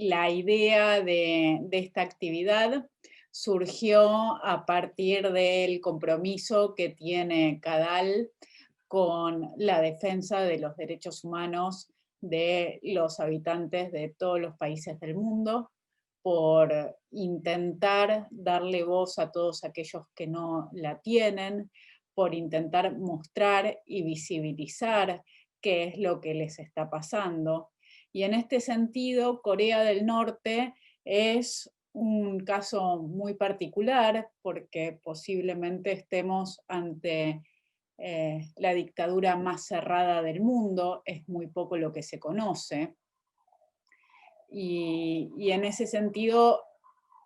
la idea de esta actividad surgió a partir del compromiso que tiene CADAL con la defensa de los derechos humanos de los habitantes de todos los países del mundo, por intentar darle voz a todos aquellos que no la tienen, por intentar mostrar y visibilizar qué es lo que les está pasando. Y en este sentido, Corea del Norte es un caso muy particular porque posiblemente estemos ante la dictadura más cerrada del mundo, es muy poco lo que se conoce. Y en ese sentido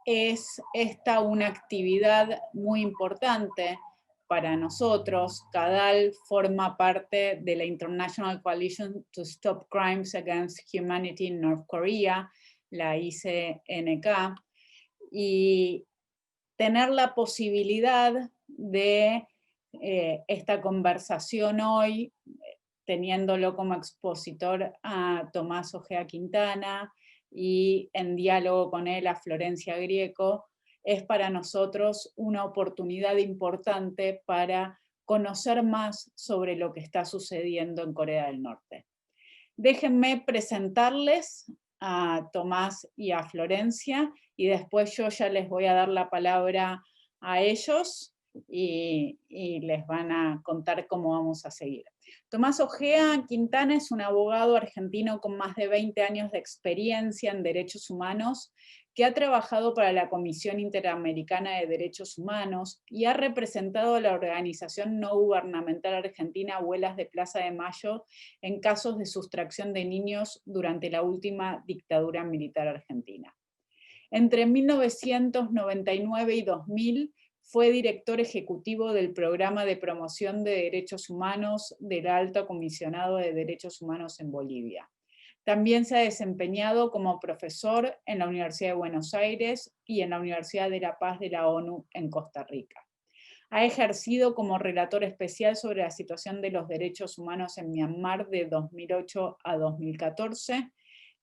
es esta una actividad muy importante para nosotros. CADAL forma parte de la International Coalition to Stop Crimes Against Humanity in North Korea, la ICNK, y tener la posibilidad de esta conversación hoy, teniéndolo como expositor a Tomás Ojea Quintana y en diálogo con él a Florencia Grieco, es para nosotros una oportunidad importante para conocer más sobre lo que está sucediendo en Corea del Norte. Déjenme presentarles a Tomás y a Florencia y después yo ya les voy a dar la palabra a ellos y les van a contar cómo vamos a seguir. Tomás Ojea Quintana es un abogado argentino con más de 20 años de experiencia en derechos humanos que ha trabajado para la Comisión Interamericana de Derechos Humanos y ha representado a la organización no gubernamental argentina Abuelas de Plaza de Mayo en casos de sustracción de niños durante la última dictadura militar argentina. Entre 1999 y 2000 fue director ejecutivo del Programa de Promoción de Derechos Humanos del Alto Comisionado de Derechos Humanos en Bolivia. También se ha desempeñado como profesor en la Universidad de Buenos Aires y en la Universidad de la Paz de la ONU en Costa Rica. Ha ejercido como relator especial sobre la situación de los derechos humanos en Myanmar de 2008 a 2014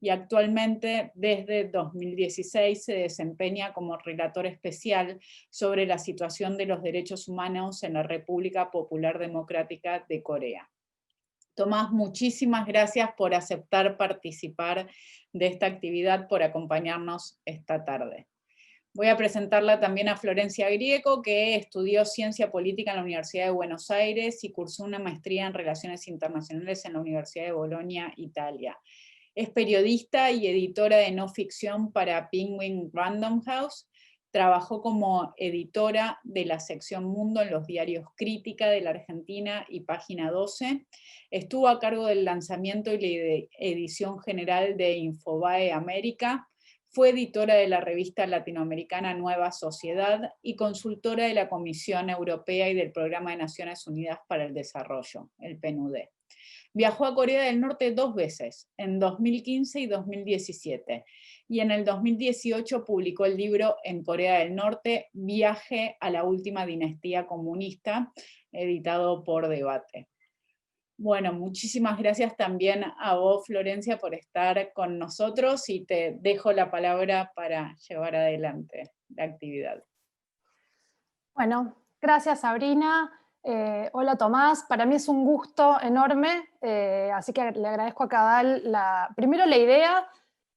y actualmente desde 2016 se desempeña como relator especial sobre la situación de los derechos humanos en la República Popular Democrática de Corea. Tomás, muchísimas gracias por aceptar participar de esta actividad, por acompañarnos esta tarde. Voy a presentarla también a Florencia Grieco, que estudió Ciencia Política en la Universidad de Buenos Aires y cursó una maestría en Relaciones Internacionales en la Universidad de Bolonia, Italia. Es periodista y editora de no ficción para Penguin Random House. Trabajó como editora de la sección Mundo en los diarios Crítica de la Argentina y Página 12. Estuvo a cargo del lanzamiento y la edición general de Infobae América. Fue editora de la revista latinoamericana Nueva Sociedad y consultora de la Comisión Europea y del Programa de Naciones Unidas para el Desarrollo, el PNUD. Viajó a Corea del Norte 2 veces, en 2015 y 2017, y en el 2018 publicó el libro En Corea del Norte, Viaje a la última dinastía comunista, editado por Debate. Bueno, muchísimas gracias también a vos, Florencia, por estar con nosotros y te dejo la palabra para llevar adelante la actividad. Bueno, gracias Sabrina. Hola Tomás, para mí es un gusto enorme, así que le agradezco a CADAL primero la idea,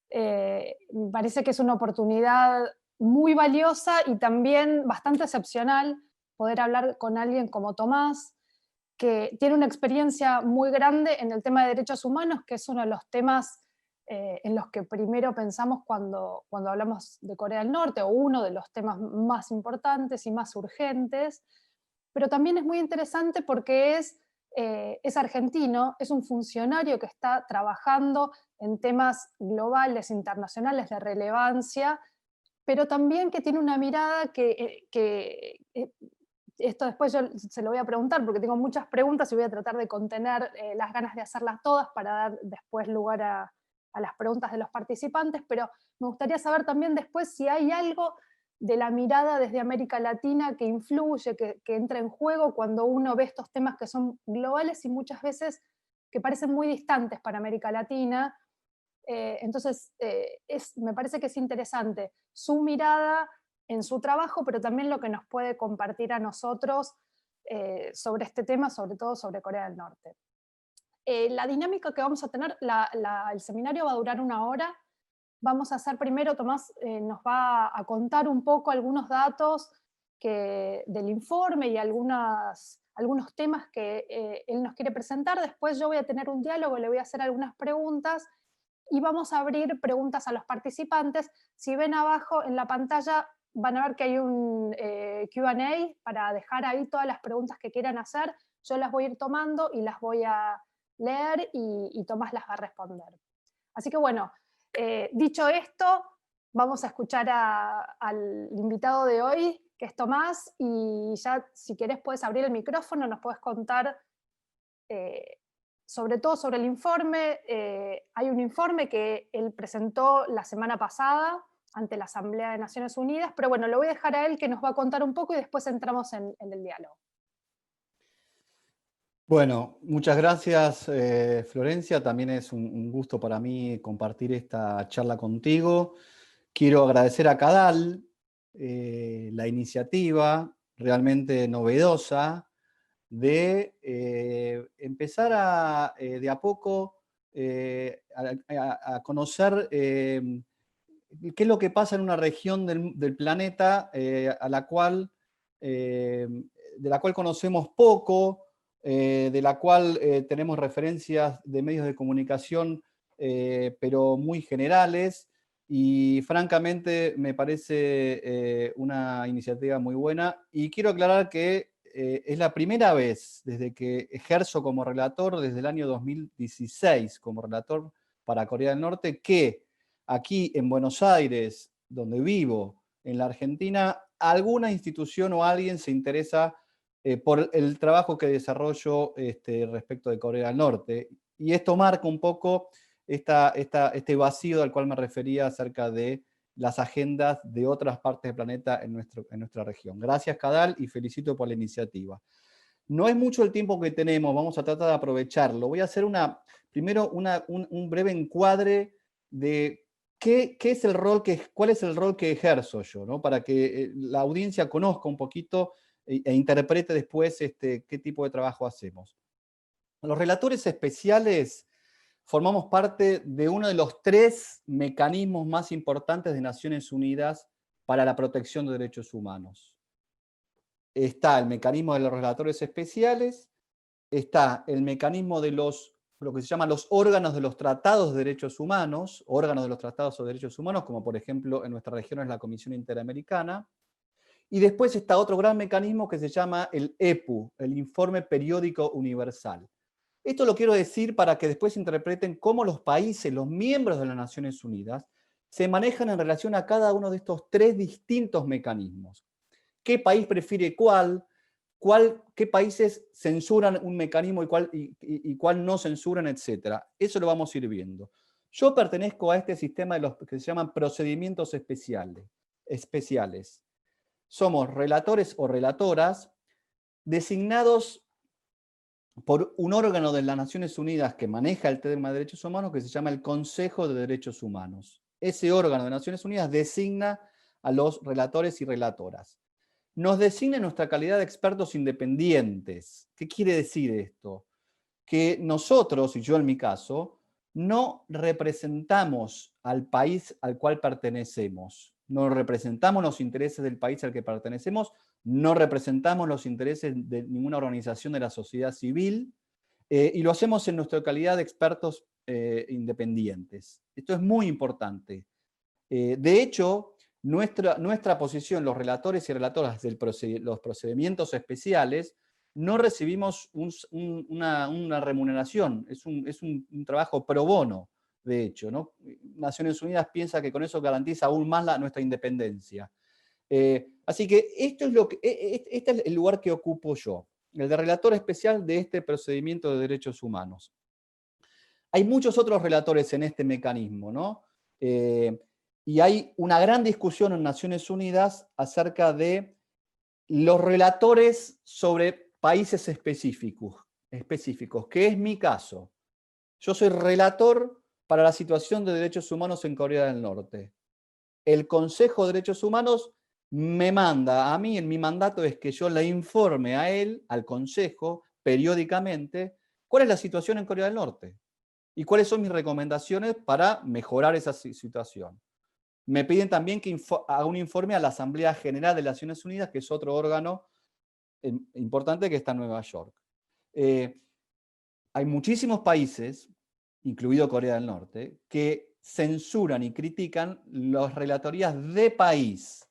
me parece que es una oportunidad muy valiosa y también bastante excepcional poder hablar con alguien como Tomás, que tiene una experiencia muy grande en el tema de derechos humanos, que es uno de los temas en los que primero pensamos cuando hablamos de Corea del Norte, o uno de los temas más importantes y más urgentes, pero también es muy interesante porque es argentino, es un funcionario que está trabajando en temas globales, internacionales de relevancia, pero también que tiene una mirada esto después yo se lo voy a preguntar porque tengo muchas preguntas y voy a tratar de contener las ganas de hacerlas todas para dar después lugar a las preguntas de los participantes, pero me gustaría saber también después si hay algo de la mirada desde América Latina que influye, que entra en juego cuando uno ve estos temas que son globales y muchas veces que parecen muy distantes para América Latina. Entonces, me parece que es interesante su mirada en su trabajo, pero también lo que nos puede compartir a nosotros sobre este tema, sobre todo sobre Corea del Norte. La dinámica que vamos a tener, el seminario va a durar 1 hora. Vamos a hacer primero, Tomás nos va a contar un poco algunos datos del informe y algunos temas que él nos quiere presentar. Después yo voy a tener un diálogo, le voy a hacer algunas preguntas y vamos a abrir preguntas a los participantes. Si ven abajo en la pantalla van a ver que hay un Q&A para dejar ahí todas las preguntas que quieran hacer. Yo las voy a ir tomando y las voy a leer y Tomás las va a responder. Así que bueno, dicho esto, vamos a escuchar al invitado de hoy, que es Tomás, y ya si querés puedes abrir el micrófono, nos puedes contar sobre todo sobre el informe. Hay un informe que él presentó la semana pasada ante la Asamblea de Naciones Unidas, pero bueno, lo voy a dejar a él que nos va a contar un poco y después entramos en el diálogo. Bueno, muchas gracias, Florencia. También es un gusto para mí compartir esta charla contigo. Quiero agradecer a CADAL la iniciativa realmente novedosa de empezar de a poco a conocer qué es lo que pasa en una región del planeta de la cual conocemos poco, de la cual tenemos referencias de medios de comunicación, pero muy generales, y francamente me parece una iniciativa muy buena. Y quiero aclarar que es la primera vez desde que ejerzo como relator, desde el año 2016 como relator para Corea del Norte, que aquí en Buenos Aires, donde vivo, en la Argentina, alguna institución o alguien se interesa por el trabajo que desarrollo respecto de Corea del Norte. Y esto marca un poco este vacío al cual me refería acerca de las agendas de otras partes del planeta en nuestra región. Gracias, CADAL, y felicito por la iniciativa. No es mucho el tiempo que tenemos, vamos a tratar de aprovecharlo. Voy a hacer primero un breve encuadre de cuál es el rol que ejerzo yo, ¿no? Para que la audiencia conozca un poquito e interprete después qué tipo de trabajo hacemos. Los relatores especiales formamos parte de uno de los 3 mecanismos más importantes de Naciones Unidas para la protección de derechos humanos. Está el mecanismo de los relatores especiales, está el mecanismo de lo que se llaman los órganos de los tratados de derechos humanos, como por ejemplo en nuestra región es la Comisión Interamericana, y después está otro gran mecanismo que se llama el EPU, el Informe Periódico Universal. Esto lo quiero decir para que después interpreten cómo los países, los miembros de las Naciones Unidas, se manejan en relación a cada uno de estos 3 distintos mecanismos. ¿Qué país prefiere cuál? ¿Qué países censuran un mecanismo y cuál no censuran, etcétera? Eso lo vamos a ir viendo. Yo pertenezco a este sistema de los que se llaman procedimientos especiales. Somos relatores o relatoras designados por un órgano de las Naciones Unidas que maneja el tema de derechos humanos, que se llama el Consejo de Derechos Humanos. Ese órgano de Naciones Unidas designa a los relatores y relatoras. Nos designa en nuestra calidad de expertos independientes. ¿Qué quiere decir esto? Que nosotros, y yo en mi caso, no representamos al país al cual pertenecemos. No representamos los intereses del país al que pertenecemos, no representamos los intereses de ninguna organización de la sociedad civil, y lo hacemos en nuestra calidad de expertos independientes. Esto es muy importante. De hecho, nuestra posición, los relatores y relatoras de los procedimientos especiales, no recibimos una remuneración, es un trabajo pro bono, de hecho, ¿no? Naciones Unidas piensa que con eso garantiza aún más nuestra independencia. Así que este es el lugar que ocupo yo, el de relator especial de este procedimiento de derechos humanos. Hay muchos otros relatores en este mecanismo, ¿no? Y hay una gran discusión en Naciones Unidas acerca de los relatores sobre países específicos, que es mi caso. Yo soy relator para la situación de derechos humanos en Corea del Norte. El Consejo de Derechos Humanos me manda a mí, en mi mandato es que yo le informe a él, al Consejo, periódicamente, cuál es la situación en Corea del Norte y cuáles son mis recomendaciones para mejorar esa situación. Me piden también que haga un informe a la Asamblea General de las Naciones Unidas, que es otro órgano importante que está en Nueva York. Hay muchísimos países, incluido Corea del Norte, que censuran y critican las relatorías de país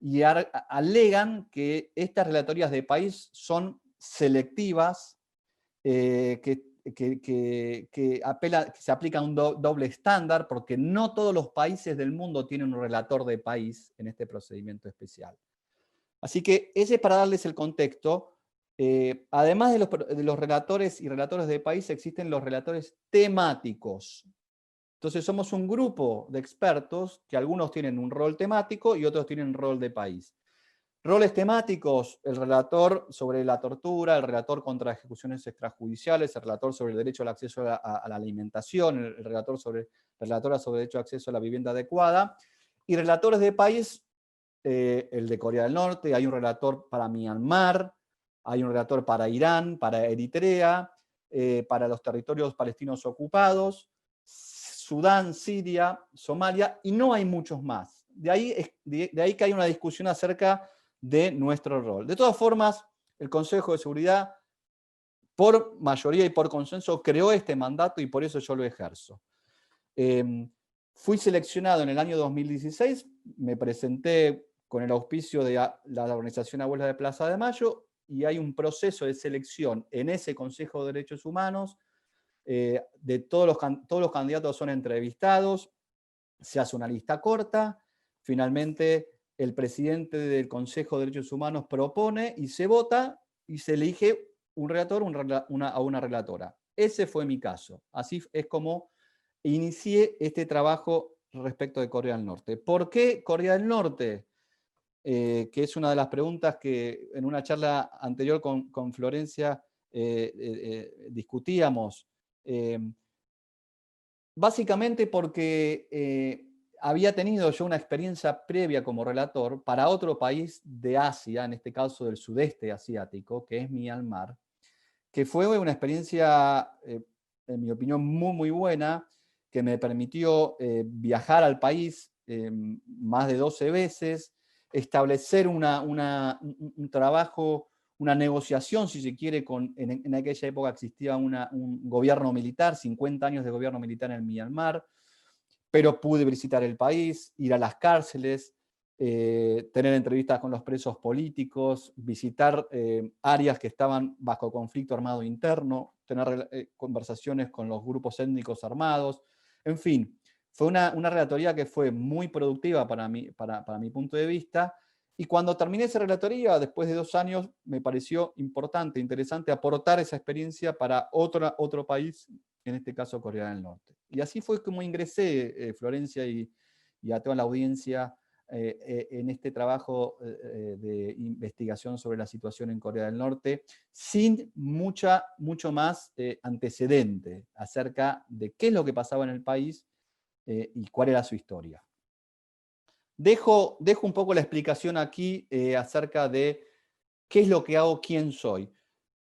y alegan que estas relatorías de país son selectivas, que se aplica un doble estándar, porque no todos los países del mundo tienen un relator de país en este procedimiento especial. Así que ese es para darles el contexto. Además de los relatores y relatores de país, existen los relatores temáticos. Entonces somos un grupo de expertos que algunos tienen un rol temático y otros tienen un rol de país. Roles temáticos: el relator sobre la tortura, el relator contra ejecuciones extrajudiciales, el relator sobre el derecho al acceso a la alimentación, el relatora sobre el derecho al acceso a la vivienda adecuada. Y relatores de país, el de Corea del Norte, hay un relator para Myanmar, hay un relator para Irán, para Eritrea, para los territorios palestinos ocupados, Sudán, Siria, Somalia, y no hay muchos más. De ahí que hay una discusión acerca de nuestro rol. De todas formas, el Consejo de Seguridad, por mayoría y por consenso, creó este mandato y por eso yo lo ejerzo. Fui seleccionado en el año 2016, me presenté con el auspicio de la organización Abuelas de Plaza de Mayo, y hay un proceso de selección en ese Consejo de Derechos Humanos. Todos los candidatos son entrevistados, se hace una lista corta, finalmente el presidente del Consejo de Derechos Humanos propone y se vota y se elige un relator a una relatora. Ese fue mi caso. Así es como inicié este trabajo respecto de Corea del Norte. ¿Por qué Corea del Norte? Que es una de las preguntas que en una charla anterior con Florencia discutíamos. Básicamente porque había tenido yo una experiencia previa como relator para otro país de Asia, en este caso del sudeste asiático, que es Myanmar, que fue una experiencia, en mi opinión, muy, muy buena, que me permitió viajar al país más de 12 veces, establecer un trabajo, una negociación, si se quiere, en aquella época existía un gobierno militar, 50 años de gobierno militar en Myanmar, pero pude visitar el país, ir a las cárceles, tener entrevistas con los presos políticos, visitar áreas que estaban bajo conflicto armado interno, tener conversaciones con los grupos étnicos armados, en fin, fue una relatoría que fue muy productiva para mi punto de vista, y cuando terminé esa relatoría, después de 2 años, me pareció importante, interesante aportar esa experiencia para otro país, en este caso Corea del Norte. Y así fue como ingresé, Florencia, y a toda la audiencia, en este trabajo de investigación sobre la situación en Corea del Norte, sin mucho más antecedente acerca de qué es lo que pasaba en el país y cuál era su historia. Dejo un poco la explicación aquí acerca de qué es lo que hago, quién soy.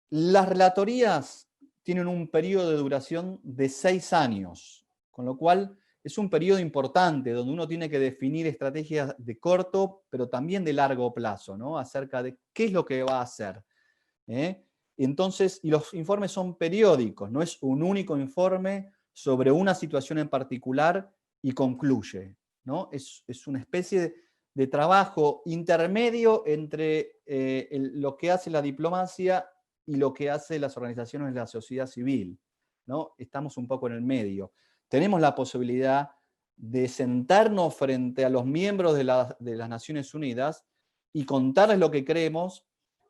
Las relatorías tienen un periodo de duración de 6 años, con lo cual es un periodo importante donde uno tiene que definir estrategias de corto, pero también de largo plazo, ¿no? Acerca de qué es lo que va a hacer. Entonces, y los informes son periódicos, no es un único informe sobre una situación en particular y concluye, ¿no? Es una especie de trabajo intermedio entre lo que hace la diplomacia y lo que hacen las organizaciones de la sociedad civil, ¿no? Estamos un poco en el medio. Tenemos la posibilidad de sentarnos frente a los miembros de las Naciones Unidas y contarles lo que creemos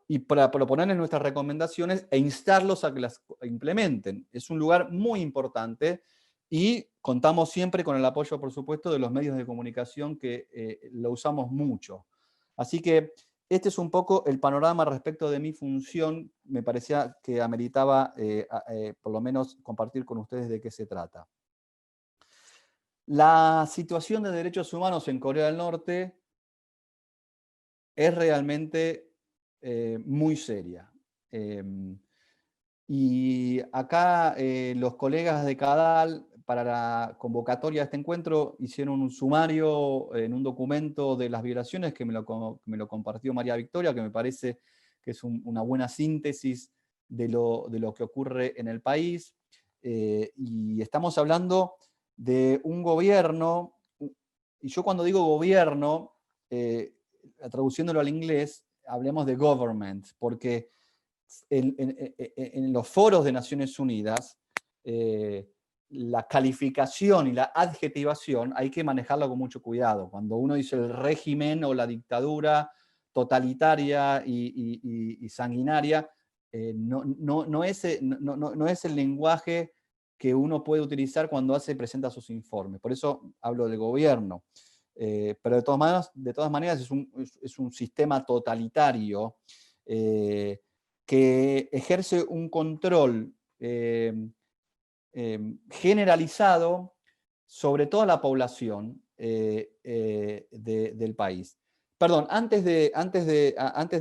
y para proponerles nuestras recomendaciones e instarlos a que las implementen. Es un lugar muy importante y contamos siempre con el apoyo, por supuesto, de los medios de comunicación que lo usamos mucho. Así que este es un poco el panorama respecto de mi función. Me parecía que ameritaba, por lo menos, compartir con ustedes de qué se trata. La situación de derechos humanos en Corea del Norte es realmente muy seria. Y acá los colegas de CADAL, para la convocatoria de este encuentro, hicieron un sumario en un documento de las violaciones que me lo compartió María Victoria, que me parece que es una buena síntesis de lo que ocurre en el país. Y estamos hablando de un gobierno, y yo cuando digo gobierno, traduciéndolo al inglés, hablemos de government, porque en los foros de Naciones Unidas, la calificación y la adjetivación hay que manejarlo con mucho cuidado. Cuando uno dice el régimen o la dictadura totalitaria y sanguinaria, no es el lenguaje que uno puede utilizar cuando presenta sus informes. Por eso hablo de gobierno. Pero de todas maneras es un sistema totalitario que ejerce un control generalizado sobre toda la población del país. Perdón, antes de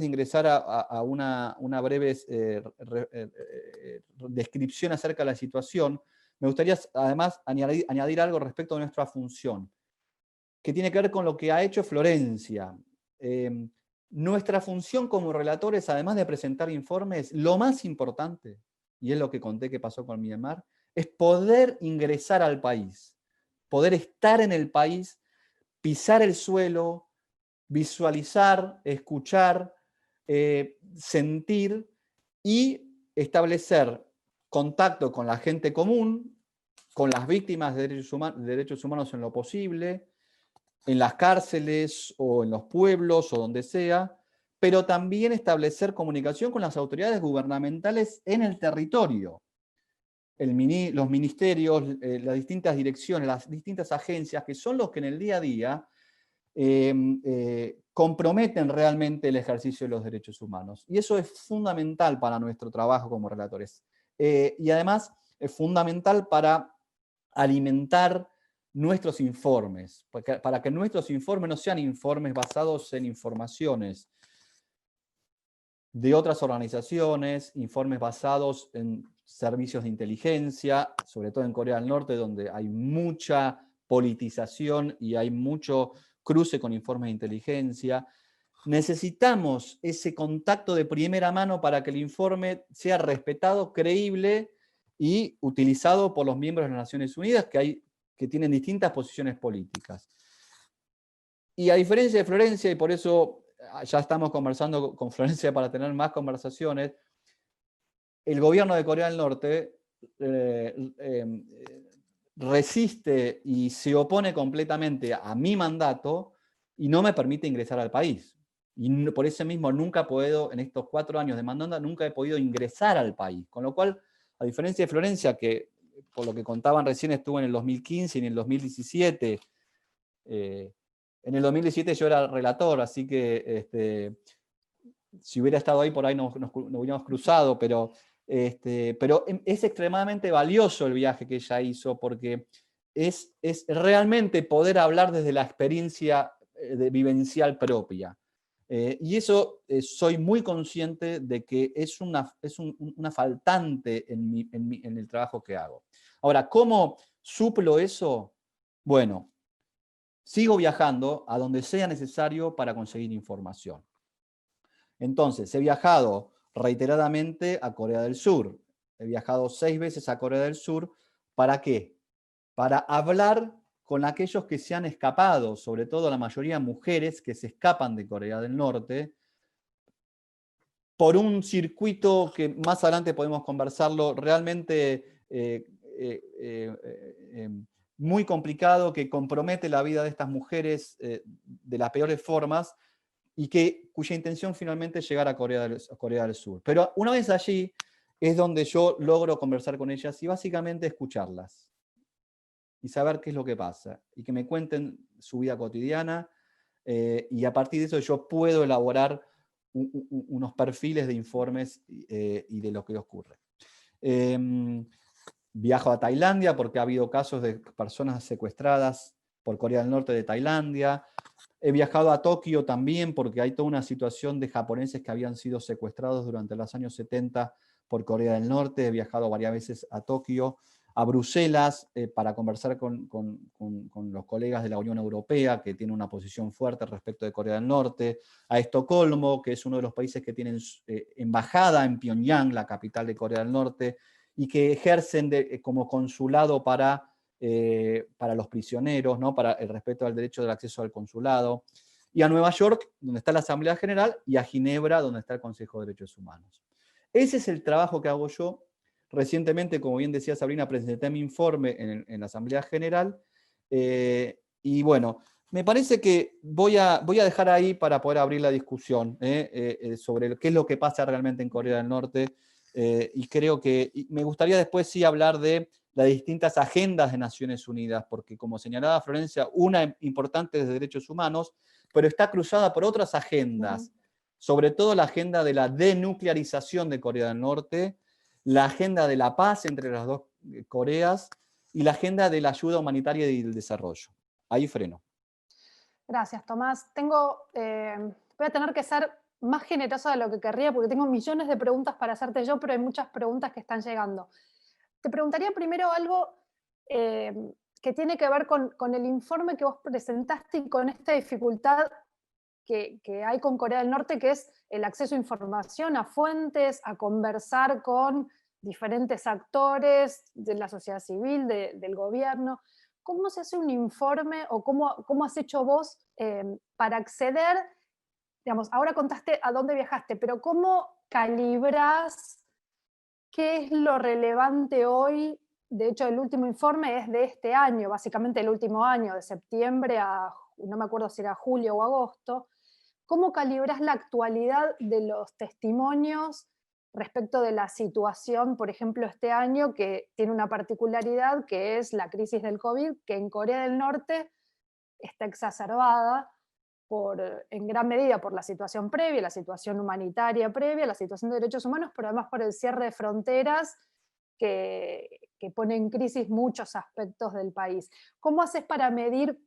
ingresar a una breve descripción acerca de la situación, me gustaría además añadir algo respecto a nuestra función, que tiene que ver con lo que ha hecho Florencia. Nuestra función como relatores, además de presentar informes, lo más importante, y es lo que conté que pasó con Myanmar, es poder ingresar al país, poder estar en el país, pisar el suelo, visualizar, escuchar, sentir y establecer contacto con la gente común, con las víctimas de derechos humanos en lo posible, en las cárceles o en los pueblos o donde sea, pero también establecer comunicación con las autoridades gubernamentales en el territorio. Los ministerios, las distintas direcciones, las distintas agencias, que son los que en el día a día comprometen realmente el ejercicio de los derechos humanos. Y eso es fundamental para nuestro trabajo como relatores. Y además es fundamental para alimentar nuestros informes, para que nuestros informes no sean informes basados en informaciones de otras organizaciones, informes basados en servicios de inteligencia, sobre todo en Corea del Norte, donde hay mucha politización y hay mucho cruce con informes de inteligencia. Necesitamos ese contacto de primera mano para que el informe sea respetado, creíble y utilizado por los miembros de las Naciones Unidas que tienen distintas posiciones políticas. Y a diferencia de Florencia, y por eso ya estamos conversando con Florencia para tener más conversaciones, el gobierno de Corea del Norte resiste y se opone completamente a mi mandato y no me permite ingresar al país. Y por eso mismo nunca puedo, en estos 4 años de mandato, nunca he podido ingresar al país. Con lo cual, a diferencia de Florencia, que por lo que contaban recién estuvo en el 2015 y en el 2017, en el 2017 yo era relator, así que si hubiera estado ahí por ahí nos hubiéramos cruzado, pero es extremadamente valioso el viaje que ella hizo porque es realmente poder hablar desde la experiencia vivencial propia. Y eso soy muy consciente de que es una faltante en el trabajo que hago. Ahora, ¿cómo suplo eso? Bueno, sigo viajando a donde sea necesario para conseguir información. Entonces, he viajado reiteradamente a Corea del Sur. He viajado 6 veces a Corea del Sur. ¿Para qué? Para hablar con aquellos que se han escapado, sobre todo la mayoría mujeres que se escapan de Corea del Norte, por un circuito que más adelante podemos conversarlo, realmente muy complicado, que compromete la vida de estas mujeres de las peores formas, y cuya intención finalmente es llegar a Corea del Sur. Pero una vez allí es donde yo logro conversar con ellas y básicamente escucharlas y saber qué es lo que pasa y que me cuenten su vida cotidiana y a partir de eso yo puedo elaborar unos perfiles de informes y de lo que ocurre. Viajo a Tailandia porque ha habido casos de personas secuestradas por Corea del Norte de Tailandia. He viajado a Tokio también porque hay toda una situación de japoneses que habían sido secuestrados durante los años 70 por Corea del Norte. He viajado varias veces a Tokio, a Bruselas, para conversar con los colegas de la Unión Europea, que tiene una posición fuerte respecto de Corea del Norte, a Estocolmo, que es uno de los países que tienen embajada en Pyongyang, la capital de Corea del Norte, y que ejercen como consulado para los prisioneros, ¿no? Para el respeto al derecho del acceso al consulado, y a Nueva York, donde está la Asamblea General, y a Ginebra, donde está el Consejo de Derechos Humanos. Ese es el trabajo que hago yo. Recientemente, como bien decía Sabrina, presenté mi informe en la Asamblea General, y bueno, me parece que voy a dejar ahí para poder abrir la discusión sobre qué es lo que pasa realmente en Corea del Norte, y creo que me gustaría después sí hablar de las distintas agendas de Naciones Unidas, porque como señalaba Florencia, una importante es de derechos humanos, pero está cruzada por otras agendas, sobre todo la agenda de la denuclearización de Corea del Norte, la agenda de la paz entre las dos Coreas y la agenda de la ayuda humanitaria y el desarrollo. Ahí freno. Gracias, Tomás. Voy a tener que ser más generosa de lo que querría porque tengo millones de preguntas para hacerte yo, pero hay muchas preguntas que están llegando. Te preguntaría primero algo que tiene que ver con el informe que vos presentaste y con esta dificultad que hay con Corea del Norte, que es el acceso a información, a fuentes, a conversar con diferentes actores de la sociedad civil, del gobierno. ¿Cómo se hace un informe o cómo has hecho vos para acceder? Digamos, ahora contaste a dónde viajaste, pero ¿cómo calibras qué es lo relevante hoy? De hecho, el último informe es de este año, básicamente el último año, de septiembre a, no me acuerdo si era julio o agosto. ¿Cómo calibras la actualidad de los testimonios respecto de la situación, por ejemplo, este año, que tiene una particularidad, que es la crisis del COVID, que en Corea del Norte está exacerbada en gran medida por la situación previa, la situación humanitaria previa, la situación de derechos humanos, pero además por el cierre de fronteras que pone en crisis muchos aspectos del país? ¿Cómo haces para medir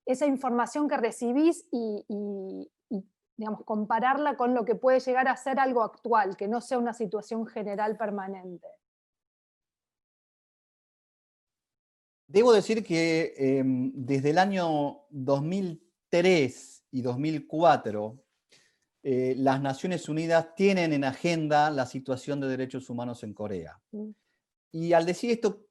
esa información que recibís y, digamos, compararla con lo que puede llegar a ser algo actual, que no sea una situación general permanente? Debo decir que desde el año 2003 y 2004, las Naciones Unidas tienen en agenda la situación de derechos humanos en Corea. Y al decir esto,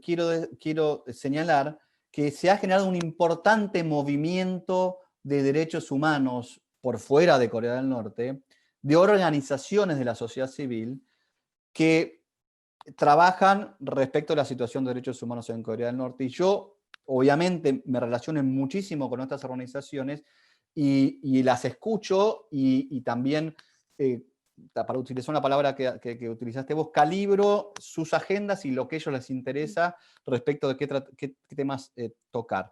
quiero señalar que se ha generado un importante movimiento de derechos humanos por fuera de Corea del Norte, de organizaciones de la sociedad civil que trabajan respecto a la situación de derechos humanos en Corea del Norte. Y yo, obviamente, me relaciono muchísimo con estas organizaciones y las escucho y también, para utilizar una palabra que utilizaste vos, calibro sus agendas y lo que a ellos les interesa respecto de qué temas tocar.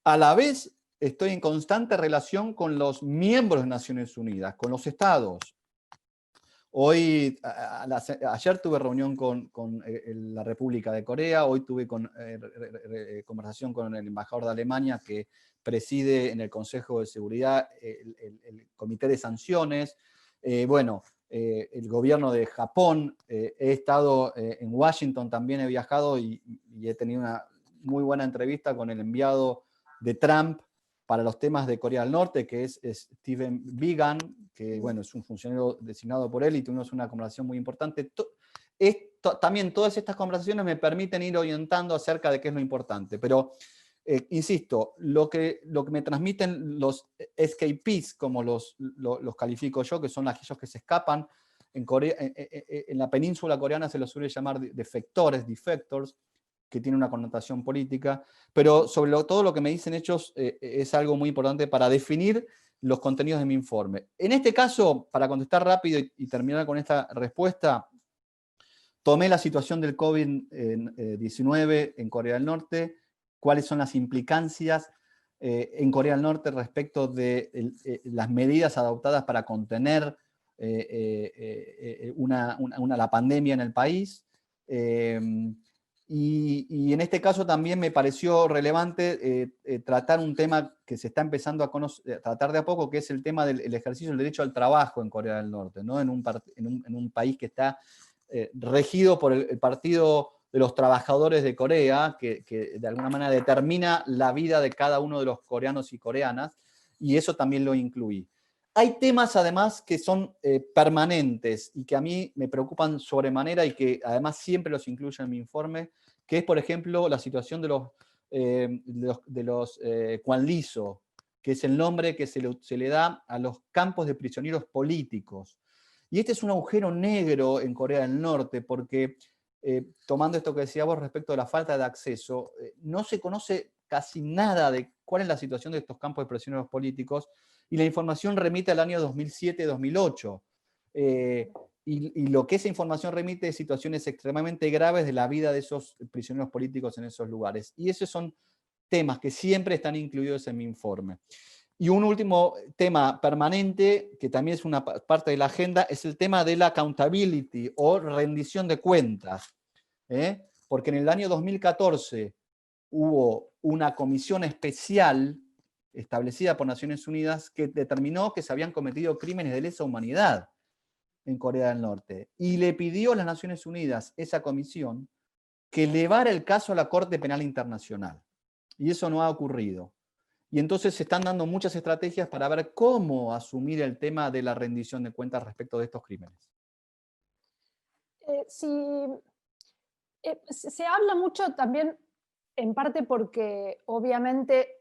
A la vez, estoy en constante relación con los miembros de Naciones Unidas, con los estados. Ayer tuve reunión con la República de Corea, hoy tuve conversación con el embajador de Alemania que preside en el Consejo de Seguridad el Comité de Sanciones. El gobierno de Japón, he estado en Washington, también he viajado y he tenido una muy buena entrevista con el enviado de Trump para los temas de Corea del Norte, que es Stephen Biegun, que bueno, es un funcionario designado por él, y tuvimos una conversación muy importante. También todas estas conversaciones me permiten ir orientando acerca de qué es lo importante, pero insisto, lo que me transmiten los escapees, como los califico yo, que son aquellos que se escapan en Corea, en la península coreana se los suele llamar defectors, que tiene una connotación política, pero sobre todo lo que me dicen ellos es algo muy importante para definir los contenidos de mi informe. En este caso, para contestar rápido y terminar con esta respuesta, tomé la situación del COVID-19 en Corea del Norte, cuáles son las implicancias en Corea del Norte respecto de las medidas adoptadas para contener la pandemia en el país, Y en este caso también me pareció relevante tratar un tema que se está empezando a tratar de a poco, que es el tema del ejercicio del derecho al trabajo en Corea del Norte, ¿no? En un país que está regido por el Partido de los Trabajadores de Corea, que de alguna manera determina la vida de cada uno de los coreanos y coreanas, y eso también lo incluí. Hay temas además que son permanentes y que a mí me preocupan sobremanera y que además siempre los incluyo en mi informe, que es por ejemplo la situación de los Kwanliso, que es el nombre que se le da a los campos de prisioneros políticos. Y este es un agujero negro en Corea del Norte porque, tomando esto que decía vos respecto de la falta de acceso, no se conoce casi nada de cuál es la situación de estos campos de prisioneros políticos, y la información remite al año 2007-2008. Y lo que esa información remite es situaciones extremadamente graves de la vida de esos prisioneros políticos en esos lugares. Y esos son temas que siempre están incluidos en mi informe. Y un último tema permanente, que también es una parte de la agenda, es el tema de la accountability o rendición de cuentas. Porque en el año 2014 hubo una comisión especial establecida por Naciones Unidas que determinó que se habían cometido crímenes de lesa humanidad en Corea del Norte. Y le pidió a las Naciones Unidas, esa comisión, que elevara el caso a la Corte Penal Internacional. Y eso no ha ocurrido. Y entonces se están dando muchas estrategias para ver cómo asumir el tema de la rendición de cuentas respecto de estos crímenes. Se habla mucho también, en parte porque obviamente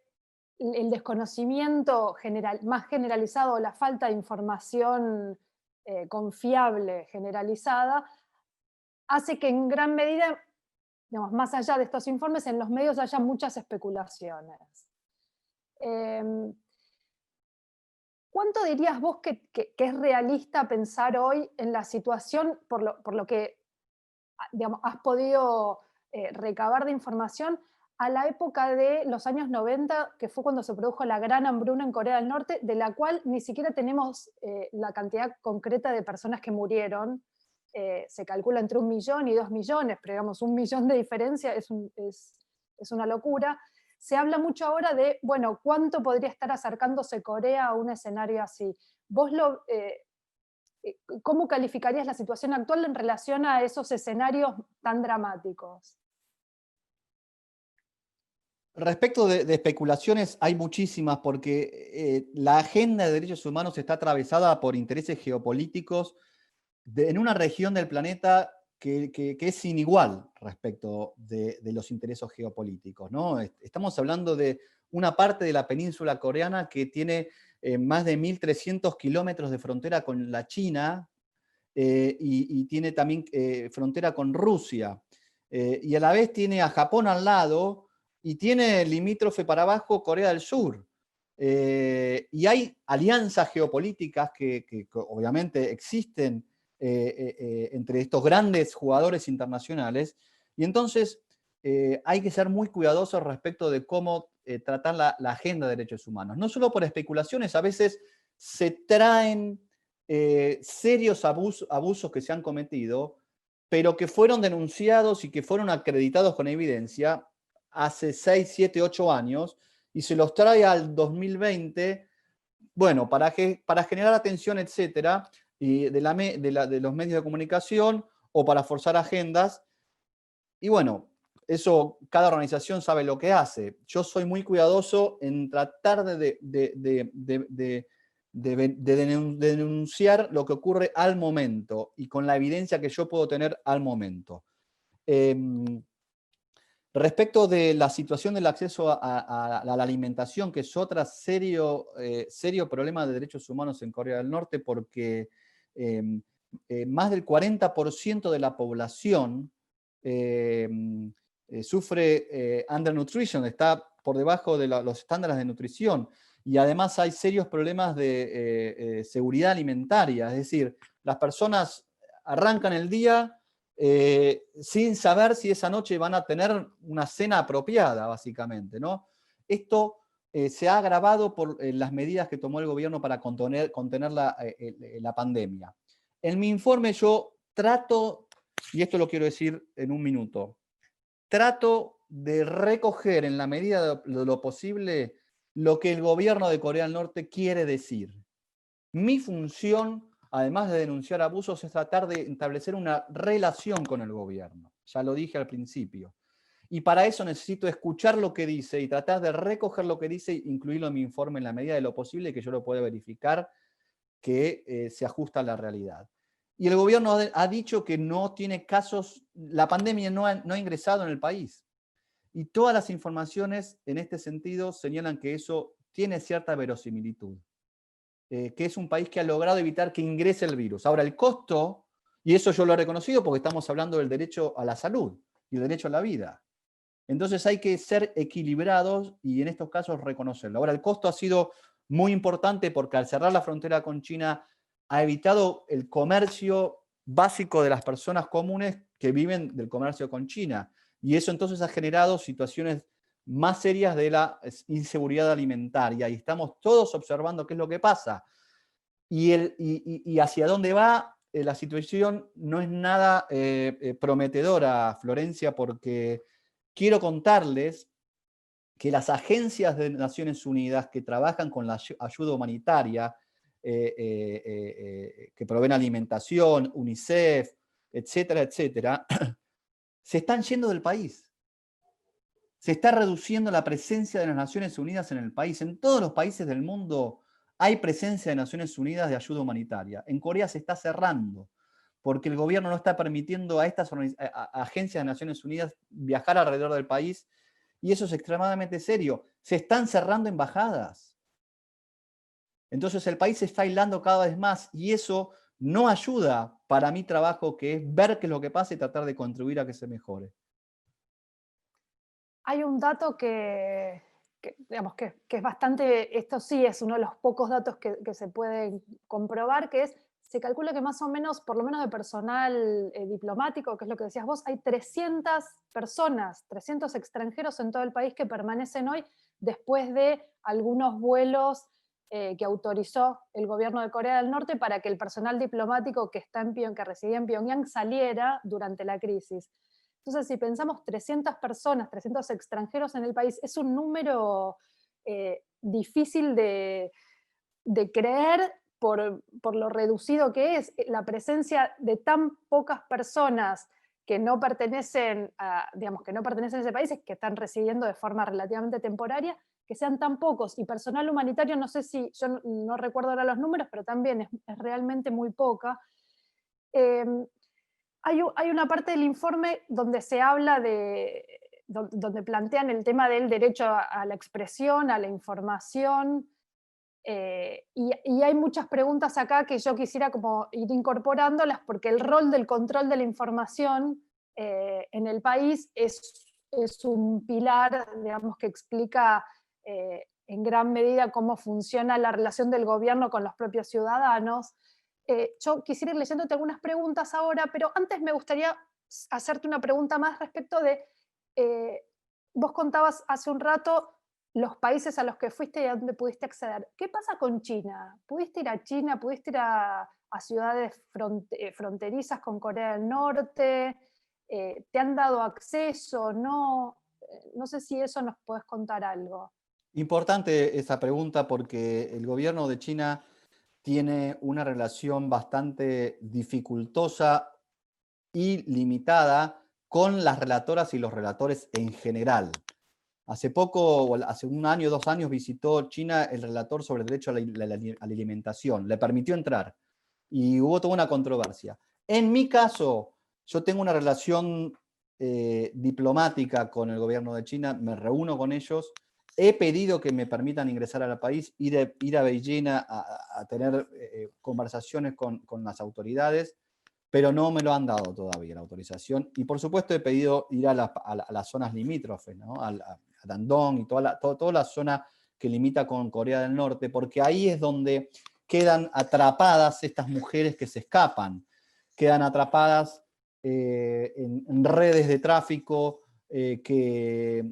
el desconocimiento más generalizado, la falta de información confiable generalizada, hace que en gran medida, digamos, más allá de estos informes, en los medios haya muchas especulaciones. ¿Cuánto dirías vos que es realista pensar hoy en la situación, por lo que digamos, has podido recabar de información, a la época de los años 90, que fue cuando se produjo la gran hambruna en Corea del Norte, de la cual ni siquiera tenemos la cantidad concreta de personas que murieron? Se calcula entre 1 millón y 2 millones, pero digamos, 1 millón de diferencia es una locura. Se habla mucho ahora de, bueno, ¿cuánto podría estar acercándose Corea a un escenario así? ¿Vos cómo calificarías la situación actual en relación a esos escenarios tan dramáticos? Respecto de especulaciones, hay muchísimas, porque la agenda de derechos humanos está atravesada por intereses geopolíticos en una región del planeta que es sin igual respecto de los intereses geopolíticos, ¿no? Estamos hablando de una parte de la península coreana que tiene más de 1.300 kilómetros de frontera con la China, y tiene también frontera con Rusia. Y a la vez tiene a Japón al lado y tiene limítrofe para abajo Corea del Sur. Y hay alianzas geopolíticas que obviamente existen entre estos grandes jugadores internacionales, y entonces hay que ser muy cuidadosos respecto de cómo tratar la agenda de derechos humanos. No solo por especulaciones, a veces se traen serios abusos que se han cometido, pero que fueron denunciados y que fueron acreditados con evidencia hace 6, 7, 8 años, y se los trae al 2020, bueno, para generar atención, etcétera, y de los medios de comunicación, o para forzar agendas. Y bueno, eso cada organización sabe lo que hace. Yo soy muy cuidadoso en tratar de denunciar lo que ocurre al momento y con la evidencia que yo puedo tener al momento. Respecto de la situación del acceso a la alimentación, que es otro serio problema de derechos humanos en Corea del Norte, porque más del 40% de la población sufre undernutrition, está por debajo de los estándares de nutrición, y además hay serios problemas de seguridad alimentaria, es decir, las personas arrancan el día sin saber si esa noche van a tener una cena apropiada, básicamente, ¿no? Esto se ha agravado por las medidas que tomó el gobierno para contener la pandemia. En mi informe yo trato y esto lo quiero decir en un minuto, trato de recoger en la medida de lo posible lo que el gobierno de Corea del Norte quiere decir. Mi función, además de denunciar abusos, es tratar de establecer una relación con el gobierno. Ya lo dije al principio. Y para eso necesito escuchar lo que dice y tratar de recoger lo que dice e incluirlo en mi informe en la medida de lo posible que yo lo pueda verificar que se ajusta a la realidad. Y el gobierno ha dicho que no tiene casos, la pandemia no ha ingresado en el país. Y todas las informaciones en este sentido señalan que eso tiene cierta verosimilitud. Que es un país que ha logrado evitar que ingrese el virus. Ahora, el costo, y eso yo lo he reconocido porque estamos hablando del derecho a la salud y el derecho a la vida. Entonces hay que ser equilibrados y en estos casos reconocerlo. Ahora, el costo ha sido muy importante porque al cerrar la frontera con China ha evitado el comercio básico de las personas comunes que viven del comercio con China. Y eso entonces ha generado situaciones más serias de la inseguridad alimentaria. Y estamos todos observando qué es lo que pasa. Y hacia dónde va la situación no es nada prometedora, Florencia, porque quiero contarles que las agencias de Naciones Unidas que trabajan con la ayuda humanitaria, que proveen alimentación, UNICEF, etcétera, etcétera, se están yendo del país. Se está reduciendo la presencia de las Naciones Unidas en el país. En todos los países del mundo hay presencia de Naciones Unidas de ayuda humanitaria. En Corea se está cerrando, porque el gobierno no está permitiendo a estas agencias de Naciones Unidas viajar alrededor del país, y eso es extremadamente serio. Se están cerrando embajadas. Entonces el país se está aislando cada vez más, y eso no ayuda para mi trabajo, que es ver qué es lo que pasa y tratar de contribuir a que se mejore. Hay un dato digamos, que es bastante, esto sí es uno de los pocos datos que se pueden comprobar, que es, se calcula que más o menos, por lo menos de personal diplomático, que es lo que decías vos, hay 300 personas, 300 extranjeros en todo el país que permanecen hoy después de algunos vuelos que autorizó el gobierno de Corea del Norte para que el personal diplomático que residía en Pyongyang saliera durante la crisis. Entonces, si pensamos 300 personas, 300 extranjeros en el país, es un número difícil de creer por lo reducido que es. La presencia de tan pocas personas que no pertenecen digamos, que no pertenecen a ese país, que están residiendo de forma relativamente temporaria, que sean tan pocos. Y personal humanitario, no sé si, yo no recuerdo ahora los números, pero también es realmente muy poca. Hay una parte del informe donde se habla donde plantean el tema del derecho a la expresión, a la información, y hay muchas preguntas acá que yo quisiera como ir incorporándolas, porque el rol del control de la información en el país es un pilar, digamos, que explica en gran medida cómo funciona la relación del gobierno con los propios ciudadanos. Yo quisiera ir leyéndote algunas preguntas ahora, pero antes me gustaría hacerte una pregunta más respecto de, vos contabas hace un rato los países a los que fuiste y a donde pudiste acceder. ¿Qué pasa con China? ¿Pudiste ir a China? ¿Pudiste ir a ciudades fronterizas con Corea del Norte? ¿Te han dado acceso? ¿No? No sé si eso nos podés contar algo. Importante esa pregunta porque el gobierno de China tiene una relación bastante dificultosa y limitada con las relatoras y los relatores en general. Hace poco, hace un año, 2 años, visitó China el relator sobre el derecho a la alimentación. Le permitió entrar y hubo toda una controversia. En mi caso, yo tengo una relación diplomática con el gobierno de China, me reúno con ellos. He pedido que me permitan ingresar al país, ir a Beijing a tener conversaciones con las autoridades, pero no me lo han dado todavía la autorización. Y por supuesto he pedido ir a las zonas limítrofes, ¿no? a Dandong y toda la zona que limita con Corea del Norte, porque ahí es donde quedan atrapadas estas mujeres que se escapan, quedan atrapadas en redes de tráfico, que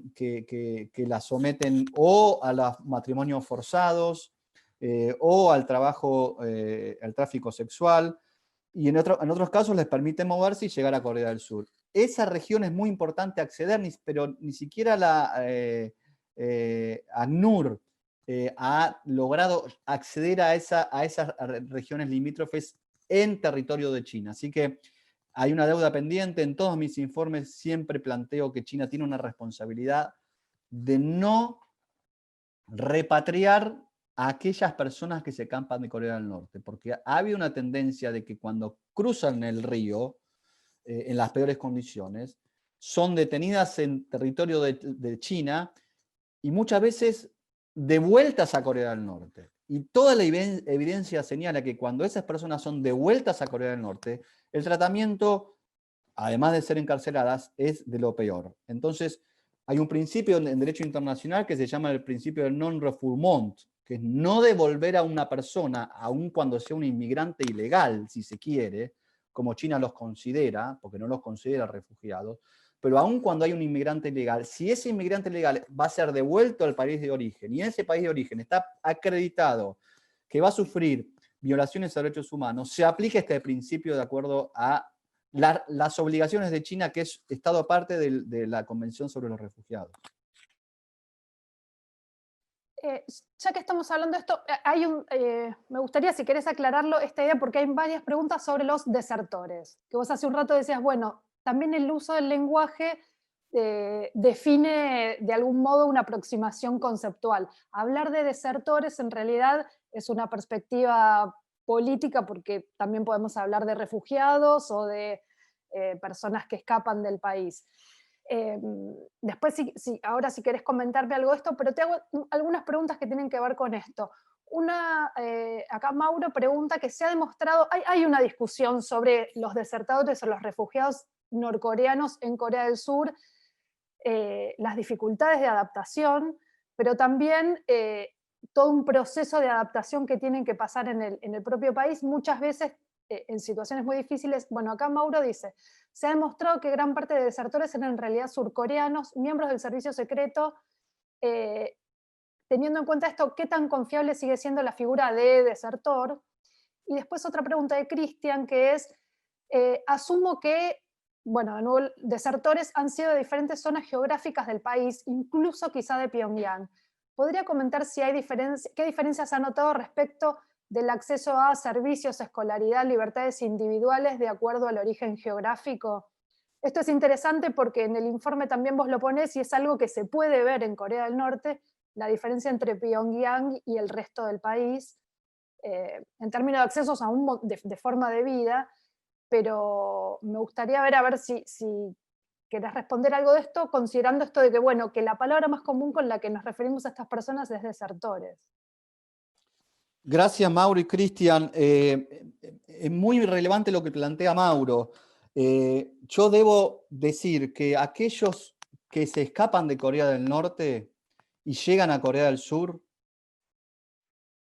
las someten o a los matrimonios forzados o al tráfico sexual. y en otros casos les permite moverse y llegar a Corea del Sur. Esa región es muy importante acceder, pero ni siquiera ACNUR ha logrado acceder a esas regiones limítrofes en territorio de China. Así que hay una deuda pendiente. En todos mis informes siempre planteo que China tiene una responsabilidad de no repatriar a aquellas personas que se escapan de Corea del Norte, porque ha habido una tendencia de que cuando cruzan el río, en las peores condiciones, son detenidas en territorio de China y muchas veces devueltas a Corea del Norte. Y toda la evidencia señala que cuando esas personas son devueltas a Corea del Norte, el tratamiento, además de ser encarceladas, es de lo peor. Entonces, hay un principio en derecho internacional que se llama el principio del non-refoulement, que es no devolver a una persona, aun cuando sea un inmigrante ilegal, si se quiere, como China los considera, porque no los considera refugiados, pero aun cuando hay un inmigrante ilegal, si ese inmigrante ilegal va a ser devuelto al país de origen, y en ese país de origen está acreditado que va a sufrir violaciones a derechos humanos, se aplica este principio de acuerdo a las obligaciones de China, que es Estado aparte de la Convención sobre los Refugiados. Ya que estamos hablando de esto, me gustaría, si querés aclararlo, esta idea, porque hay varias preguntas sobre los desertores. Que vos hace un rato decías, bueno, también el uso del lenguaje define de algún modo una aproximación conceptual. Hablar de desertores en realidad es una perspectiva política, porque también podemos hablar de refugiados o de personas que escapan del país. Después, ahora si querés comentarme algo de esto, pero te hago algunas preguntas que tienen que ver con esto. Acá Mauro pregunta que se ha demostrado, hay una discusión sobre los desertadores o los refugiados norcoreanos en Corea del Sur, las dificultades de adaptación, pero también todo un proceso de adaptación que tienen que pasar en el propio país, muchas veces en situaciones muy difíciles. Bueno, acá Mauro dice, se ha demostrado que gran parte de desertores eran en realidad surcoreanos, miembros del servicio secreto. Teniendo en cuenta esto, ¿qué tan confiable sigue siendo la figura de desertor? Y después otra pregunta de Cristian, que es, asumo que, bueno, de nuevo, desertores han sido de diferentes zonas geográficas del país, incluso quizá de Pyongyang. ¿Podría comentar si hay qué diferencias ha notado respecto del acceso a servicios, escolaridad, libertades individuales de acuerdo al origen geográfico? Esto es interesante porque en el informe también vos lo ponés y es algo que se puede ver en Corea del Norte, la diferencia entre Pyongyang y el resto del país, en términos de accesos de forma de vida, pero me gustaría ver a ver si querés responder algo de esto, considerando esto de que, bueno, que la palabra más común con la que nos referimos a estas personas es desertores. Gracias, Mauro y Cristian. Es muy relevante lo que plantea Mauro. Yo debo decir que aquellos que se escapan de Corea del Norte y llegan a Corea del Sur,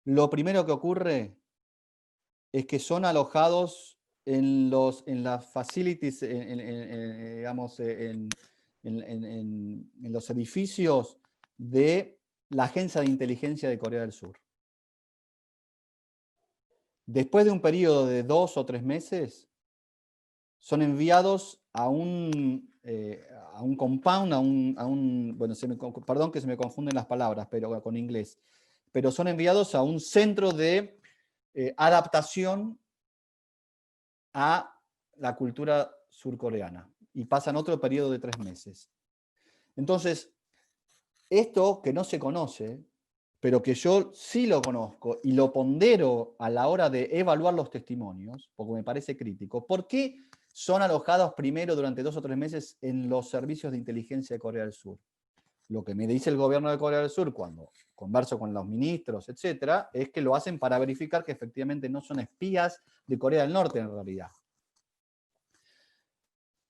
lo primero que ocurre es que son alojados en las facilities, digamos, en los edificios de la Agencia de Inteligencia de Corea del Sur. Después de un periodo de 2 o 3 meses, son enviados a un compound, bueno, perdón que se me confunden las palabras, pero con inglés, pero son enviados a un centro de adaptación a la cultura surcoreana y pasan otro periodo de 3 meses. Entonces, esto que no se conoce, pero que yo sí lo conozco y lo pondero a la hora de evaluar los testimonios, porque me parece crítico, ¿por qué son alojados primero durante 2 o 3 meses en los servicios de inteligencia de Corea del Sur? Lo que me dice el gobierno de Corea del Sur cuando converso con los ministros, etcétera, es que lo hacen para verificar que efectivamente no son espías de Corea del Norte en realidad.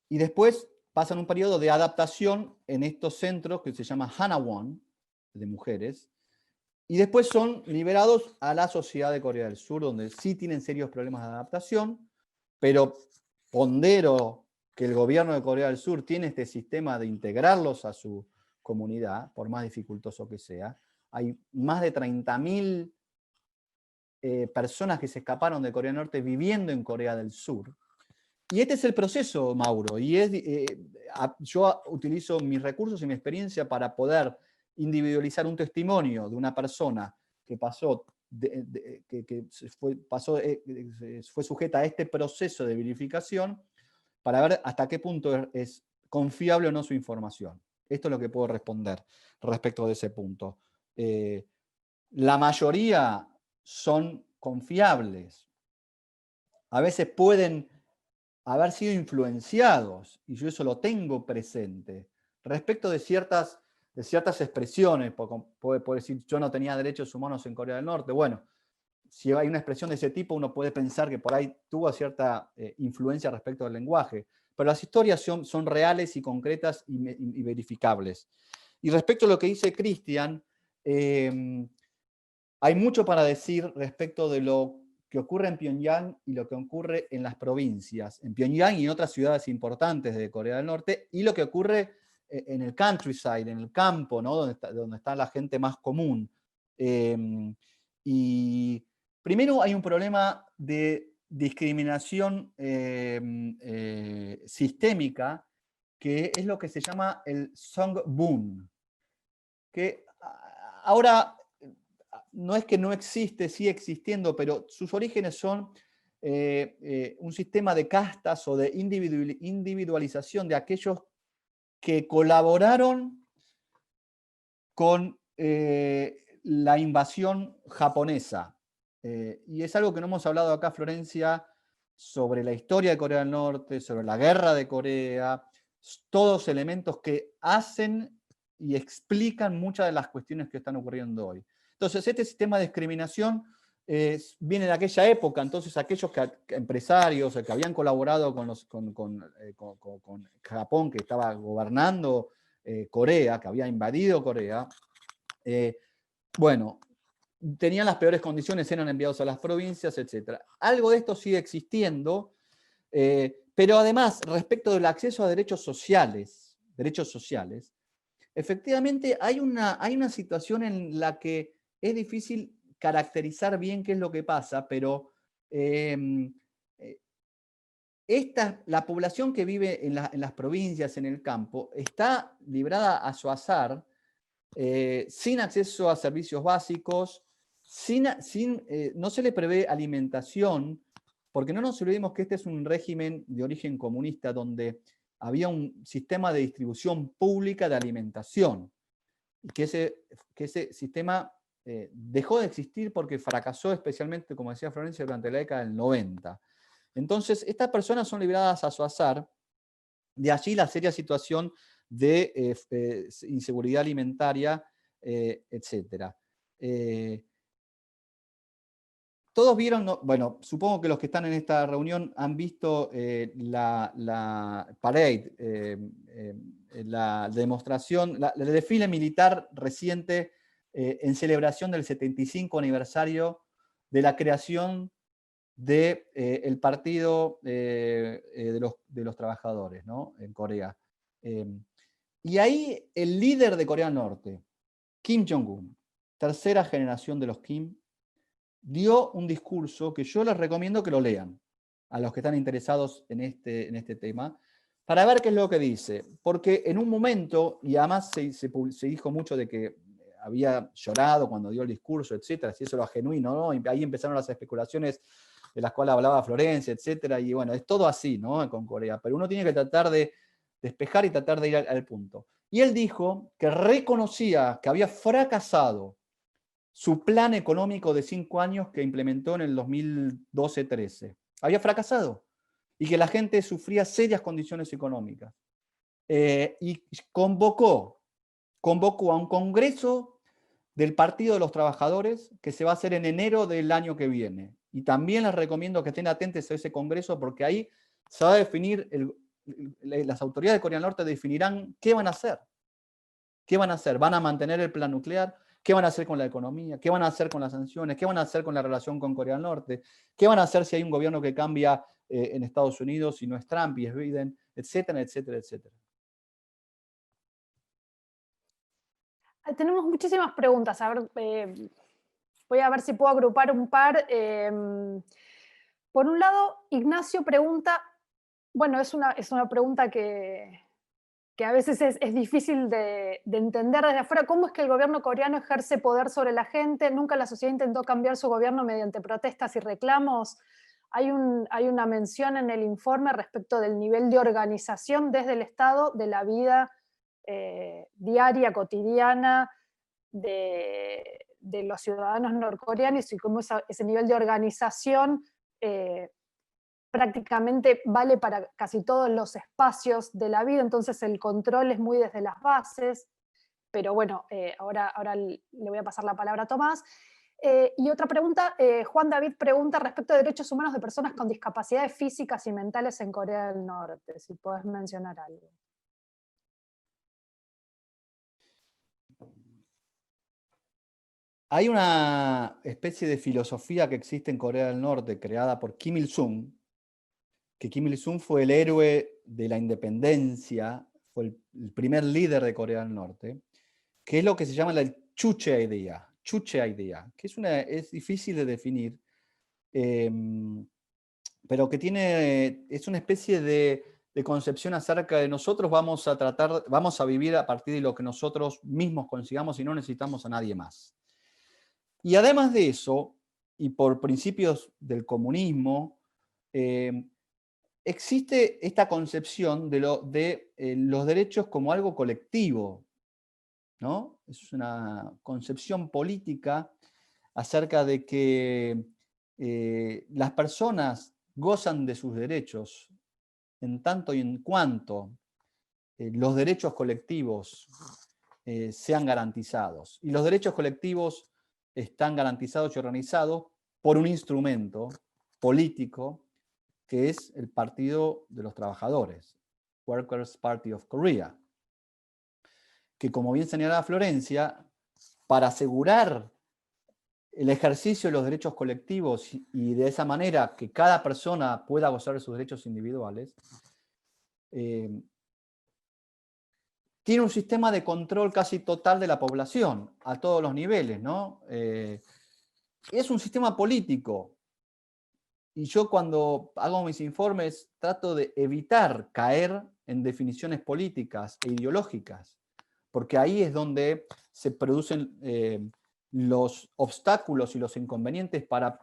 Y después pasan un periodo de adaptación en estos centros que se llama Hanawon, de mujeres, y después son liberados a la sociedad de Corea del Sur, donde sí tienen serios problemas de adaptación, pero pondero que el gobierno de Corea del Sur tiene este sistema de integrarlos a su comunidad, por más dificultoso que sea. Hay más de 30.000 personas que se escaparon de Corea del Norte viviendo en Corea del Sur. Y este es el proceso, Mauro, y yo utilizo mis recursos y mi experiencia para poder individualizar un testimonio de una persona que pasó, fue sujeta a este proceso de verificación, para ver hasta qué punto es confiable o no su información. Esto es lo que puedo responder respecto de ese punto. La mayoría son confiables. A veces pueden haber sido influenciados, y yo eso lo tengo presente, respecto de ciertas expresiones, puede decir, yo no tenía derechos humanos en Corea del Norte. Bueno, si hay una expresión de ese tipo, uno puede pensar que por ahí tuvo cierta influencia respecto del lenguaje, pero las historias son reales y concretas y verificables. Y respecto a lo que dice Cristian, hay mucho para decir respecto de lo que ocurre en Pyongyang y lo que ocurre en las provincias, en Pyongyang y en otras ciudades importantes de Corea del Norte, y lo que ocurre en el countryside, en el campo, ¿no? donde está la gente más común. Y primero hay un problema de discriminación sistémica, que es lo que se llama el Songbun, que ahora no es que no existe, sigue existiendo, pero sus orígenes son un sistema de castas o de individualización de aquellos que colaboraron con la invasión japonesa. Y es algo que no hemos hablado acá, Florencia, sobre la historia de Corea del Norte, sobre la guerra de Corea, todos elementos que hacen y explican muchas de las cuestiones que están ocurriendo hoy. Entonces, este sistema de discriminación viene de aquella época. Entonces, aquellos empresarios que habían colaborado con Japón, que estaba gobernando Corea, que había invadido Corea, bueno, tenían las peores condiciones, eran enviados a las provincias, etc. Algo de esto sigue existiendo, pero además, respecto del acceso a derechos sociales, efectivamente hay una situación en la que es difícil caracterizar bien qué es lo que pasa, pero la población que vive en las provincias, en el campo, está librada a su azar, sin acceso a servicios básicos, no se le prevé alimentación, porque no nos olvidemos que este es un régimen de origen comunista donde había un sistema de distribución pública de alimentación, y que ese sistema dejó de existir porque fracasó, especialmente, como decía Florencia, durante la década del 90. Entonces, estas personas son libradas a su azar, de allí la seria situación de inseguridad alimentaria, etc. Todos vieron, bueno, supongo que los que están en esta reunión han visto la parade, la demostración, el desfile militar reciente en celebración del 75 aniversario de la creación del Partido de los Trabajadores, ¿no? En Corea. Y ahí el líder de Corea del Norte, Kim Jong-un, tercera generación de los Kim, dio un discurso que yo les recomiendo que lo lean a los que están interesados en este tema, para ver qué es lo que dice. Porque en un momento, y además se dijo mucho de que había llorado cuando dio el discurso, etcétera, si eso era genuino, ¿no? Y ahí empezaron las especulaciones de las cuales hablaba Florencia, etcétera, y bueno, es todo así, ¿no? Con Corea, pero uno tiene que tratar de despejar y tratar de ir al punto. Y él dijo que reconocía que había fracasado su plan económico de 5 años que implementó en el 2012-13. Había fracasado y que la gente sufría serias condiciones económicas. Y convocó a un congreso del Partido de los Trabajadores que se va a hacer en enero del año que viene. Y también les recomiendo que estén atentos a ese congreso porque ahí se va a definir, las autoridades de Corea del Norte definirán qué van a hacer. ¿Qué van a hacer? ¿Van a mantener el plan nuclear? ¿Qué van a hacer con la economía? ¿Qué van a hacer con las sanciones? ¿Qué van a hacer con la relación con Corea del Norte? ¿Qué van a hacer si hay un gobierno que cambia en Estados Unidos y no es Trump y es Biden? Etcétera, etcétera, etcétera. Tenemos muchísimas preguntas. A ver, Voy a ver si puedo agrupar un par. Por un lado, Ignacio pregunta, bueno, es una pregunta que a veces es difícil de entender desde afuera, ¿cómo es que el gobierno coreano ejerce poder sobre la gente? ¿Nunca la sociedad intentó cambiar su gobierno mediante protestas y reclamos? Hay una mención en el informe respecto del nivel de organización desde el Estado de la vida diaria, cotidiana de los ciudadanos norcoreanos y cómo ese nivel de organización prácticamente vale para casi todos los espacios de la vida, entonces el control es muy desde las bases, pero bueno, ahora le voy a pasar la palabra a Tomás. Y otra pregunta, Juan David pregunta respecto de derechos humanos de personas con discapacidades físicas y mentales en Corea del Norte, si puedes mencionar algo. Hay una especie de filosofía que existe en Corea del Norte, creada por Kim Il-sung, que Kim Il-sung fue el héroe de la independencia, fue el primer líder de Corea del Norte, que es lo que se llama la Chuche Idea, que es difícil de definir, pero que es una especie de concepción acerca de nosotros vamos a vivir a partir de lo que nosotros mismos consigamos y no necesitamos a nadie más. Y además de eso, y por principios del comunismo, existe esta concepción de los derechos como algo colectivo, ¿no? Es una concepción política acerca de que las personas gozan de sus derechos en tanto y en cuanto los derechos colectivos sean garantizados. Y los derechos colectivos están garantizados y organizados por un instrumento político que es el Partido de los Trabajadores, Workers' Party of Korea, que como bien señalaba Florencia, para asegurar el ejercicio de los derechos colectivos y de esa manera que cada persona pueda gozar de sus derechos individuales, tiene un sistema de control casi total de la población, a todos los niveles, ¿no? Es un sistema político. Y yo cuando hago mis informes trato de evitar caer en definiciones políticas e ideológicas, porque ahí es donde se producen los obstáculos y los inconvenientes para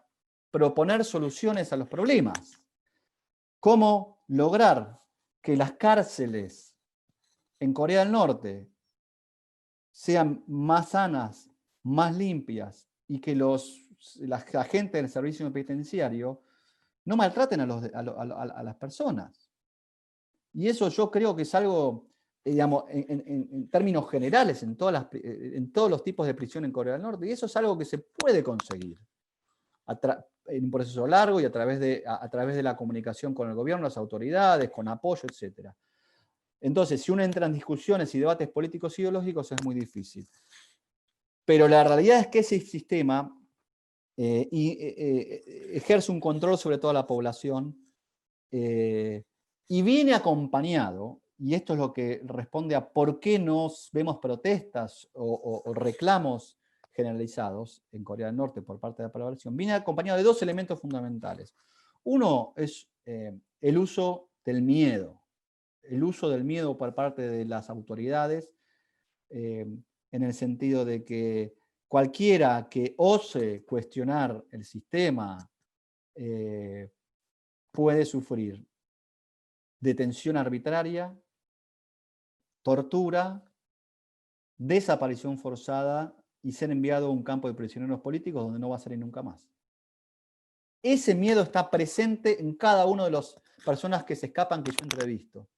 proponer soluciones a los problemas. ¿Cómo lograr que las cárceles en Corea del Norte sean más sanas, más limpias y que la agentes del servicio penitenciario no maltraten a las personas? Y eso yo creo que es algo, digamos, en términos generales, en todos los tipos de prisión en Corea del Norte, y eso es algo que se puede conseguir en un proceso largo y a través de la comunicación con el gobierno, las autoridades, con apoyo, etc. Entonces, si uno entra en discusiones y debates políticos ideológicos, es muy difícil. Pero la realidad es que ese sistema ejerce un control sobre toda la población y viene acompañado, y esto es lo que responde a por qué nos vemos protestas o reclamos generalizados en Corea del Norte por parte de la población, viene acompañado de dos elementos fundamentales. Uno es el uso del miedo por parte de las autoridades, en el sentido de que cualquiera que ose cuestionar el sistema puede sufrir detención arbitraria, tortura, desaparición forzada y ser enviado a un campo de prisioneros políticos donde no va a salir nunca más. Ese miedo está presente en cada una de las personas que se escapan que yo entrevisto.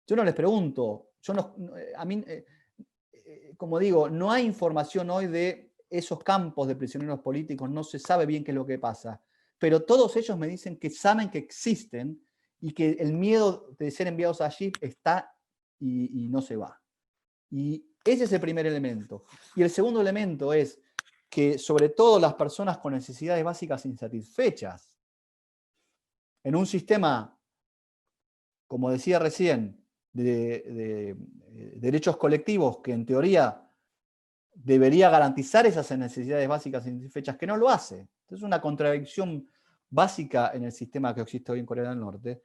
Yo no les pregunto, como digo, no hay información hoy de esos campos de prisioneros políticos, no se sabe bien qué es lo que pasa, pero todos ellos me dicen que saben que existen y que el miedo de ser enviados allí está y no se va. Y ese es el primer elemento. Y el segundo elemento es que sobre todo las personas con necesidades básicas insatisfechas, en un sistema, como decía recién, de derechos colectivos que en teoría debería garantizar esas necesidades básicas insatisfechas, que no lo hace. Entonces es una contradicción básica en el sistema que existe hoy en Corea del Norte.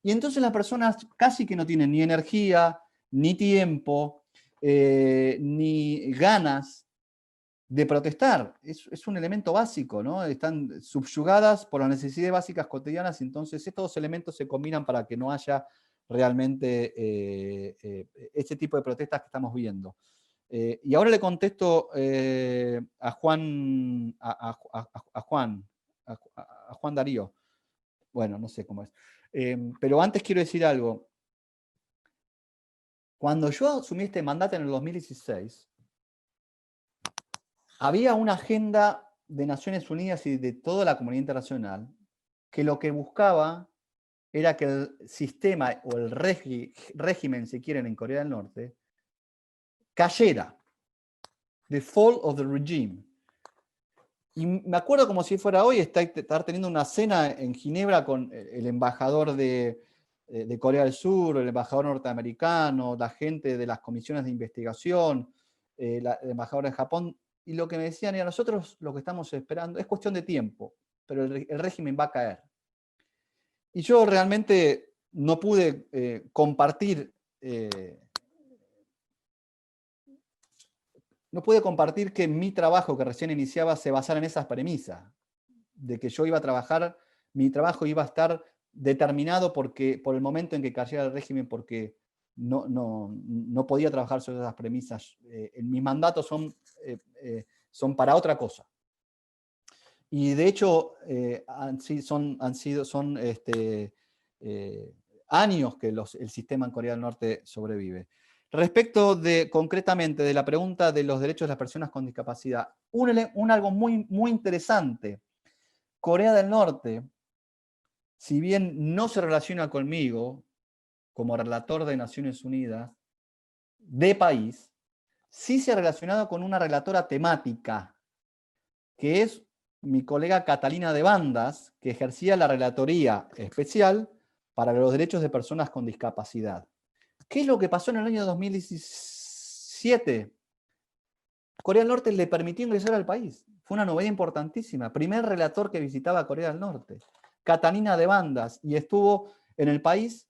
Y entonces las personas casi que no tienen ni energía, ni tiempo, ni ganas de protestar. Es un elemento básico, ¿no? Están subyugadas por las necesidades básicas cotidianas, entonces estos dos elementos se combinan para que no haya realmente este tipo de protestas que estamos viendo. Y ahora le contesto a Juan, a Juan Darío. Bueno, no sé cómo es. Pero antes quiero decir algo. Cuando yo asumí este mandato en el 2016, había una agenda de Naciones Unidas y de toda la comunidad internacional que lo que buscaba era que el sistema o el régimen, si quieren, en Corea del Norte, cayera. The fall of the regime. Y me acuerdo como si fuera hoy estar teniendo una cena en Ginebra con el embajador de Corea del Sur, el embajador norteamericano, la gente de las comisiones de investigación, el embajador de Japón, y lo que me decían era, nosotros lo que estamos esperando es cuestión de tiempo, pero el régimen va a caer. Y yo realmente no pude compartir que mi trabajo que recién iniciaba se basara en esas premisas, de que yo iba a trabajar, mi trabajo iba a estar determinado por el momento en que cayera el régimen, porque no podía trabajar sobre esas premisas. Mis mandatos son para otra cosa. Y de hecho, son años que el sistema en Corea del Norte sobrevive. Respecto concretamente de la pregunta de los derechos de las personas con discapacidad, algo muy, muy interesante. Corea del Norte, si bien no se relaciona conmigo como relator de Naciones Unidas de país, sí se ha relacionado con una relatora temática, que es mi colega Catalina de Bandas, que ejercía la relatoría especial para los derechos de personas con discapacidad. ¿Qué es lo que pasó en el año 2017? Corea del Norte le permitió ingresar al país. Fue una novedad importantísima. Primer relator que visitaba Corea del Norte. Catalina de Bandas. Y estuvo en el país,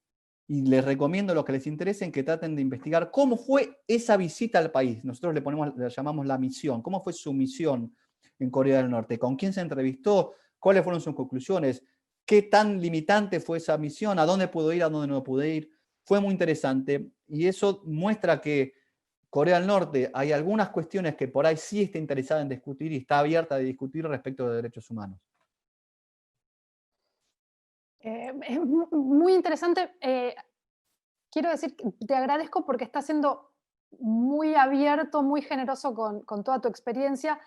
y les recomiendo a los que les interesen que traten de investigar cómo fue esa visita al país. Nosotros le llamamos la misión. ¿Cómo fue su misión en Corea del Norte? ¿Con quién se entrevistó? ¿Cuáles fueron sus conclusiones? ¿Qué tan limitante fue esa misión? ¿A dónde pudo ir? ¿A dónde no pudo ir? Fue muy interesante. Y eso muestra que Corea del Norte hay algunas cuestiones que por ahí sí está interesada en discutir y está abierta a discutir respecto de derechos humanos. Es muy interesante. Quiero decir que te agradezco porque estás siendo muy abierto, muy generoso con toda tu experiencia,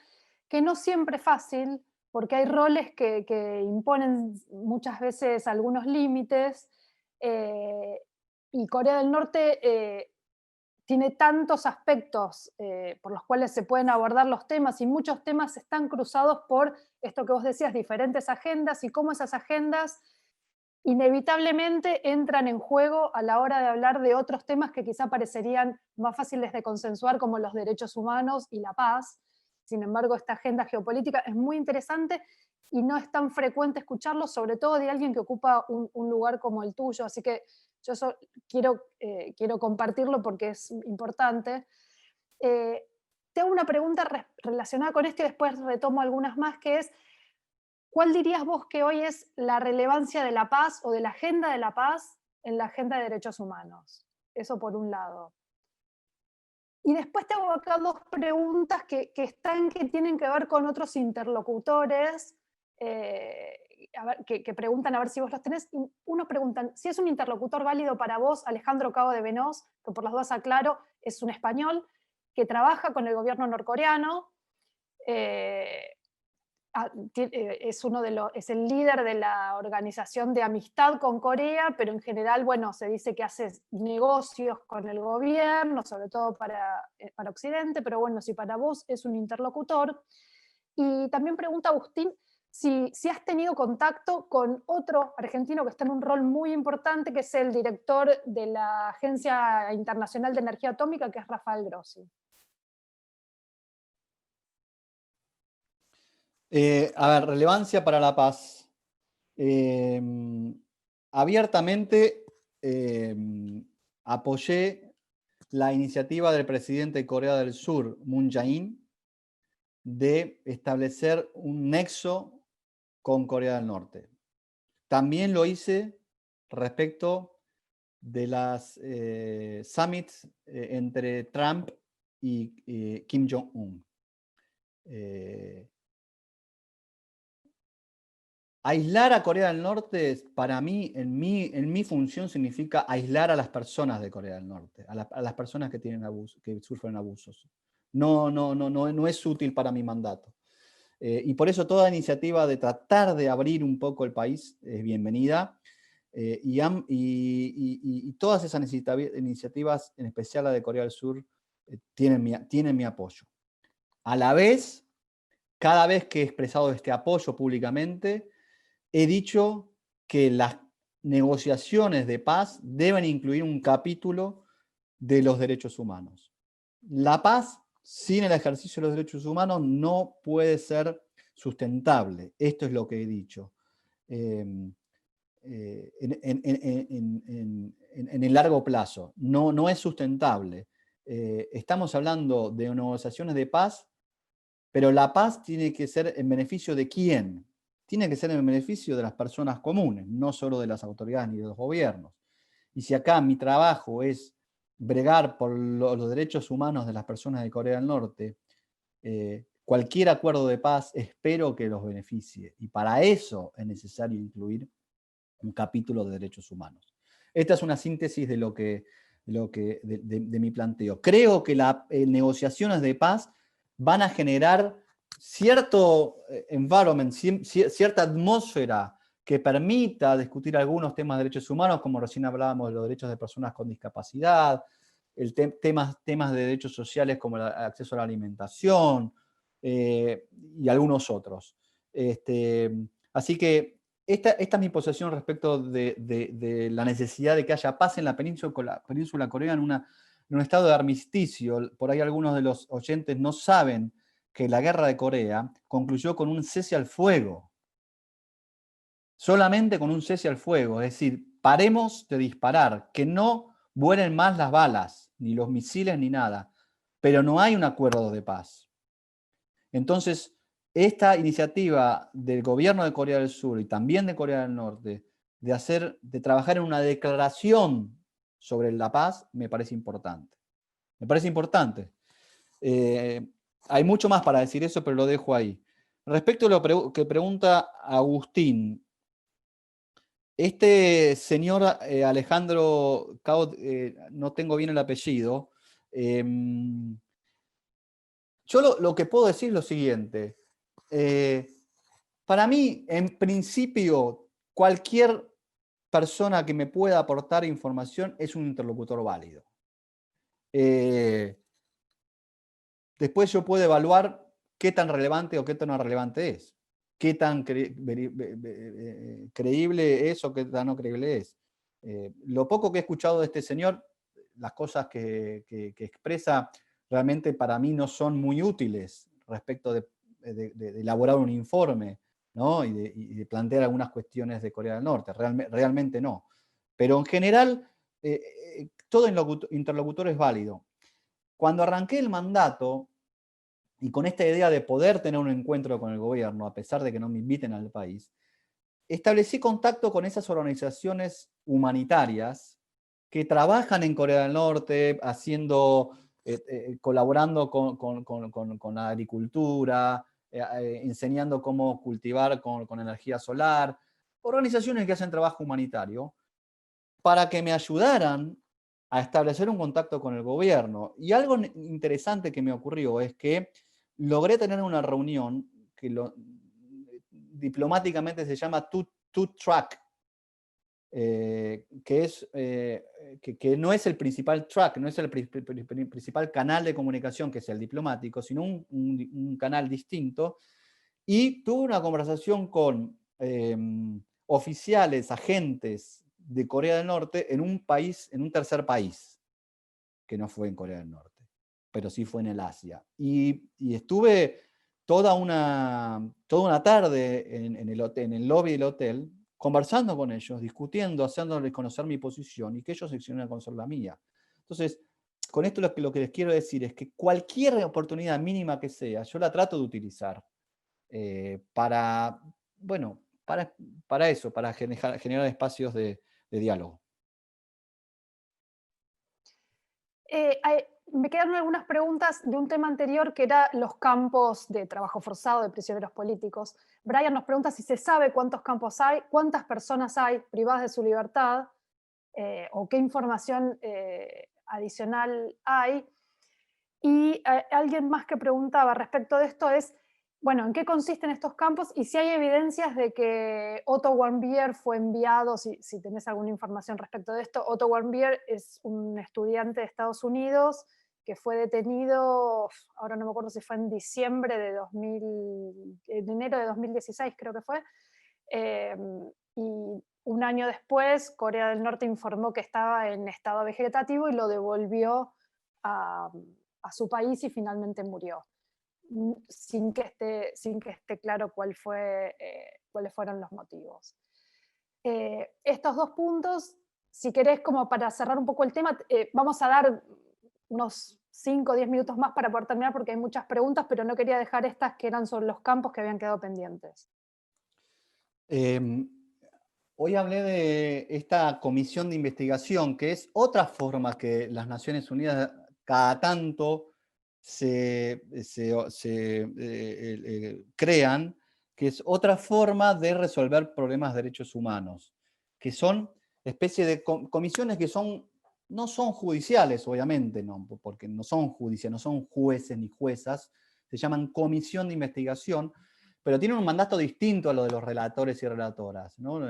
que no siempre es fácil, porque hay roles que imponen muchas veces algunos límites, y Corea del Norte tiene tantos aspectos por los cuales se pueden abordar los temas, y muchos temas están cruzados por esto que vos decías, diferentes agendas, y cómo esas agendas inevitablemente entran en juego a la hora de hablar de otros temas que quizá parecerían más fáciles de consensuar, como los derechos humanos y la paz. Sin embargo, esta agenda geopolítica es muy interesante y no es tan frecuente escucharlo, sobre todo de alguien que ocupa un lugar como el tuyo. Así que yo eso quiero compartirlo porque es importante. Te hago una pregunta relacionada con esto y después retomo algunas más, que es, ¿cuál dirías vos que hoy es la relevancia de la paz o de la agenda de la paz en la agenda de derechos humanos? Eso por un lado. Y después te hago acá dos preguntas que tienen que ver con otros interlocutores, que preguntan a ver si vos los tenés. Unos preguntan si es un interlocutor válido para vos, Alejandro Cabo de Benós, que por las dudas aclaro, es un español que trabaja con el gobierno norcoreano, es el líder de la organización de amistad con Corea, pero en general, bueno, se dice que hace negocios con el gobierno, sobre todo para Occidente, pero bueno, si para vos es un interlocutor. Y también pregunta Agustín si has tenido contacto con otro argentino que está en un rol muy importante, que es el director de la Agencia Internacional de Energía Atómica, que es Rafael Grossi. A ver, relevancia para la paz. Abiertamente apoyé la iniciativa del presidente de Corea del Sur, Moon Jae-in, de establecer un nexo con Corea del Norte. También lo hice respecto de las summits entre Trump y Kim Jong-un. Aislar a Corea del Norte, para mí, en mi función, significa aislar a las personas de Corea del Norte, a las personas que sufren abusos. No es útil para mi mandato. Y por eso toda iniciativa de tratar de abrir un poco el país es bienvenida. Y todas esas iniciativas, en especial la de Corea del Sur, tienen mi apoyo. A la vez, cada vez que he expresado este apoyo públicamente, he dicho que las negociaciones de paz deben incluir un capítulo de los derechos humanos. La paz sin el ejercicio de los derechos humanos no puede ser sustentable. Esto es lo que he dicho. En el largo plazo. No es sustentable. Estamos hablando de negociaciones de paz, pero la paz tiene que ser en beneficio de quién. Tiene que ser en beneficio de las personas comunes, no solo de las autoridades ni de los gobiernos. Y si acá mi trabajo es bregar por los derechos humanos de las personas de Corea del Norte, cualquier acuerdo de paz espero que los beneficie. Y para eso es necesario incluir un capítulo de derechos humanos. Esta es una síntesis de de mi planteo. Creo que las negociaciones de paz van a generar cierto environment, cierta atmósfera que permita discutir algunos temas de derechos humanos, como recién hablábamos de los derechos de personas con discapacidad, temas de derechos sociales como el acceso a la alimentación y algunos otros. Así que esta es mi posición respecto de la necesidad de que haya paz en la península coreana, en un estado de armisticio. Por ahí algunos de los oyentes no saben que la guerra de Corea concluyó con un cese al fuego. Solamente con un cese al fuego. Es decir, paremos de disparar, que no vuelen más las balas, ni los misiles, ni nada. Pero no hay un acuerdo de paz. Entonces, esta iniciativa del gobierno de Corea del Sur y también de Corea del Norte de trabajar en una declaración sobre la paz me parece importante. Me parece importante. Hay mucho más para decir eso, pero lo dejo ahí. Respecto a lo que pregunta Agustín, este señor Alejandro Cao, no tengo bien el apellido, yo lo que puedo decir es lo siguiente. Para mí, en principio, cualquier persona que me pueda aportar información es un interlocutor válido. Después yo puedo evaluar qué tan relevante o qué tan no relevante es. Qué tan creíble es o qué tan no creíble es. Lo poco que he escuchado de este señor, las cosas que expresa, realmente para mí no son muy útiles respecto de elaborar un informe, ¿no? y de plantear algunas cuestiones de Corea del Norte. Realmente no. Pero en general, todo interlocutor es válido. Cuando arranqué el mandato, y con esta idea de poder tener un encuentro con el gobierno, a pesar de que no me inviten al país, establecí contacto con esas organizaciones humanitarias que trabajan en Corea del Norte, colaborando con la agricultura, enseñando cómo cultivar con energía solar, organizaciones que hacen trabajo humanitario, para que me ayudaran a establecer un contacto con el gobierno. Y algo interesante que me ocurrió es que logré tener una reunión que diplomáticamente se llama two-track, que no es el principal track, no es el principal canal de comunicación, que es el diplomático, sino un canal distinto. Y tuve una conversación con oficiales, agentes de Corea del Norte en un tercer país, que no fue en Corea del Norte, pero sí fue en el Asia. Y estuve toda una tarde en el lobby del hotel, conversando con ellos, discutiendo, haciéndoles conocer mi posición y que ellos se hicieron a conocer la mía. Entonces, con esto lo que les quiero decir es que cualquier oportunidad mínima que sea, yo la trato de utilizar para, bueno, para eso, para generar espacios de diálogo. Me quedaron algunas preguntas de un tema anterior que era los campos de trabajo forzado de prisioneros políticos. Brian nos pregunta si se sabe cuántos campos hay, cuántas personas hay privadas de su libertad o qué información adicional hay. Y alguien más que preguntaba respecto de esto es, bueno, ¿en qué consisten estos campos? Y si hay evidencias de que Otto Warmbier fue enviado, si tenés alguna información respecto de esto. Otto Warmbier es un estudiante de Estados Unidos que fue detenido, ahora no me acuerdo si fue en diciembre de en enero de 2016 creo que fue, y un año después Corea del Norte informó que estaba en estado vegetativo y lo devolvió a su país y finalmente murió, sin que esté claro cuáles fueron los motivos. Estos dos puntos, si querés, como para cerrar un poco el tema, vamos a dar unos 5 o 10 minutos más para poder terminar porque hay muchas preguntas, pero no quería dejar estas que eran sobre los campos que habían quedado pendientes. Hoy hablé de esta comisión de investigación, que es otra forma que las Naciones Unidas cada tanto crean, que es otra forma de resolver problemas de derechos humanos, que son especie de comisiones que no son judiciales, obviamente, no, porque no son judiciales, no son jueces ni juezas, se llaman comisión de investigación, pero tienen un mandato distinto a lo de los relatores y relatoras, ¿no?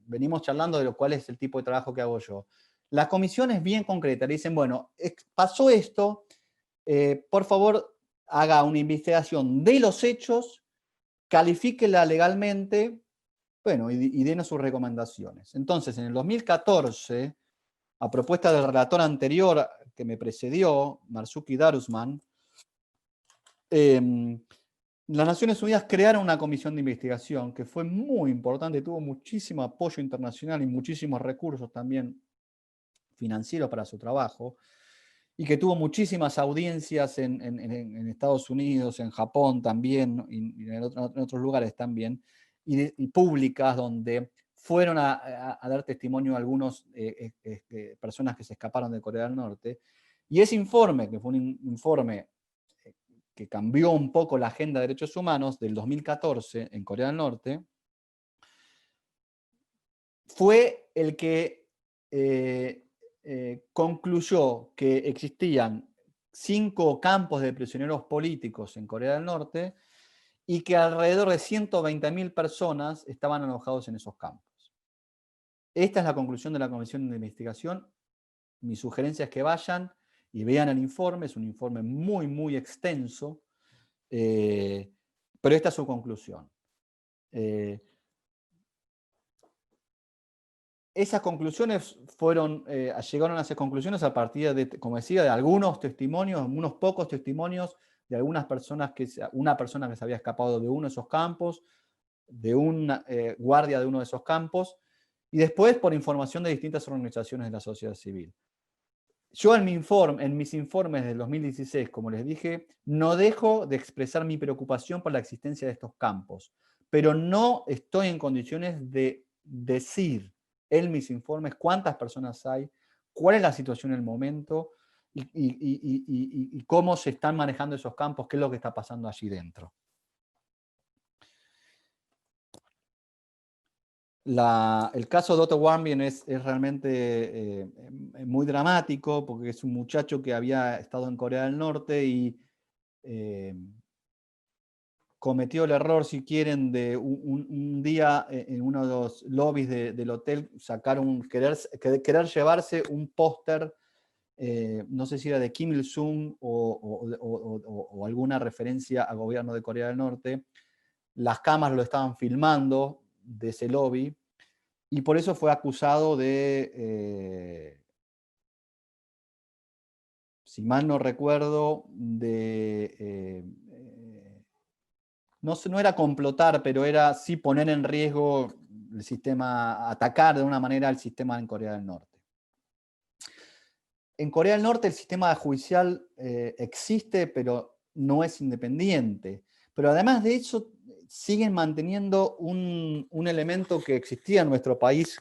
Venimos charlando de cuál es el tipo de trabajo que hago yo. La comisión es bien concreta, le dicen, bueno, pasó esto, por favor haga una investigación de los hechos, califíquela legalmente, bueno, y denos sus recomendaciones. Entonces, en el 2014, a propuesta del relator anterior que me precedió, Marzuki Darusman, las Naciones Unidas crearon una comisión de investigación que fue muy importante, tuvo muchísimo apoyo internacional y muchísimos recursos también financieros para su trabajo, y que tuvo muchísimas audiencias en Estados Unidos, en Japón también, y en otros lugares también, y públicas, donde fueron a dar testimonio a algunas personas que se escaparon de Corea del Norte. Y ese informe, que fue un informe que cambió un poco la agenda de derechos humanos del 2014 en Corea del Norte, fue el que concluyó que existían 5 campos de prisioneros políticos en Corea del Norte y que alrededor de 120.000 personas estaban alojados en esos campos. Esta es la conclusión de la comisión de investigación. Mi sugerencia es que vayan y vean el informe. Es un informe muy, muy extenso, pero esta es su conclusión. Esas conclusiones llegaron a esas conclusiones a partir de, como decía, de algunos testimonios, unos pocos testimonios de algunas personas, una persona que se había escapado de uno de esos campos, de un guardia de uno de esos campos, y después por información de distintas organizaciones de la sociedad civil. Yo en mis informes del 2016, como les dije, no dejo de expresar mi preocupación por la existencia de estos campos, pero no estoy en condiciones de decir en mis informes cuántas personas hay, cuál es la situación en el momento y cómo se están manejando esos campos, qué es lo que está pasando allí dentro. El caso de Otto Warmbier es realmente muy dramático porque es un muchacho que había estado en Corea del Norte y cometió el error, si quieren, de un día en uno de los lobbies del hotel querer llevarse un póster, no sé si era de Kim Il-sung o alguna referencia al gobierno de Corea del Norte. Las cámaras lo estaban filmando de ese lobby, y por eso fue acusado de, si mal no recuerdo, de no era complotar, pero era sí poner en riesgo el sistema, atacar de una manera el sistema en Corea del Norte. En Corea del Norte el sistema judicial existe, pero no es independiente. Pero además de eso, siguen manteniendo un elemento que existía en nuestro país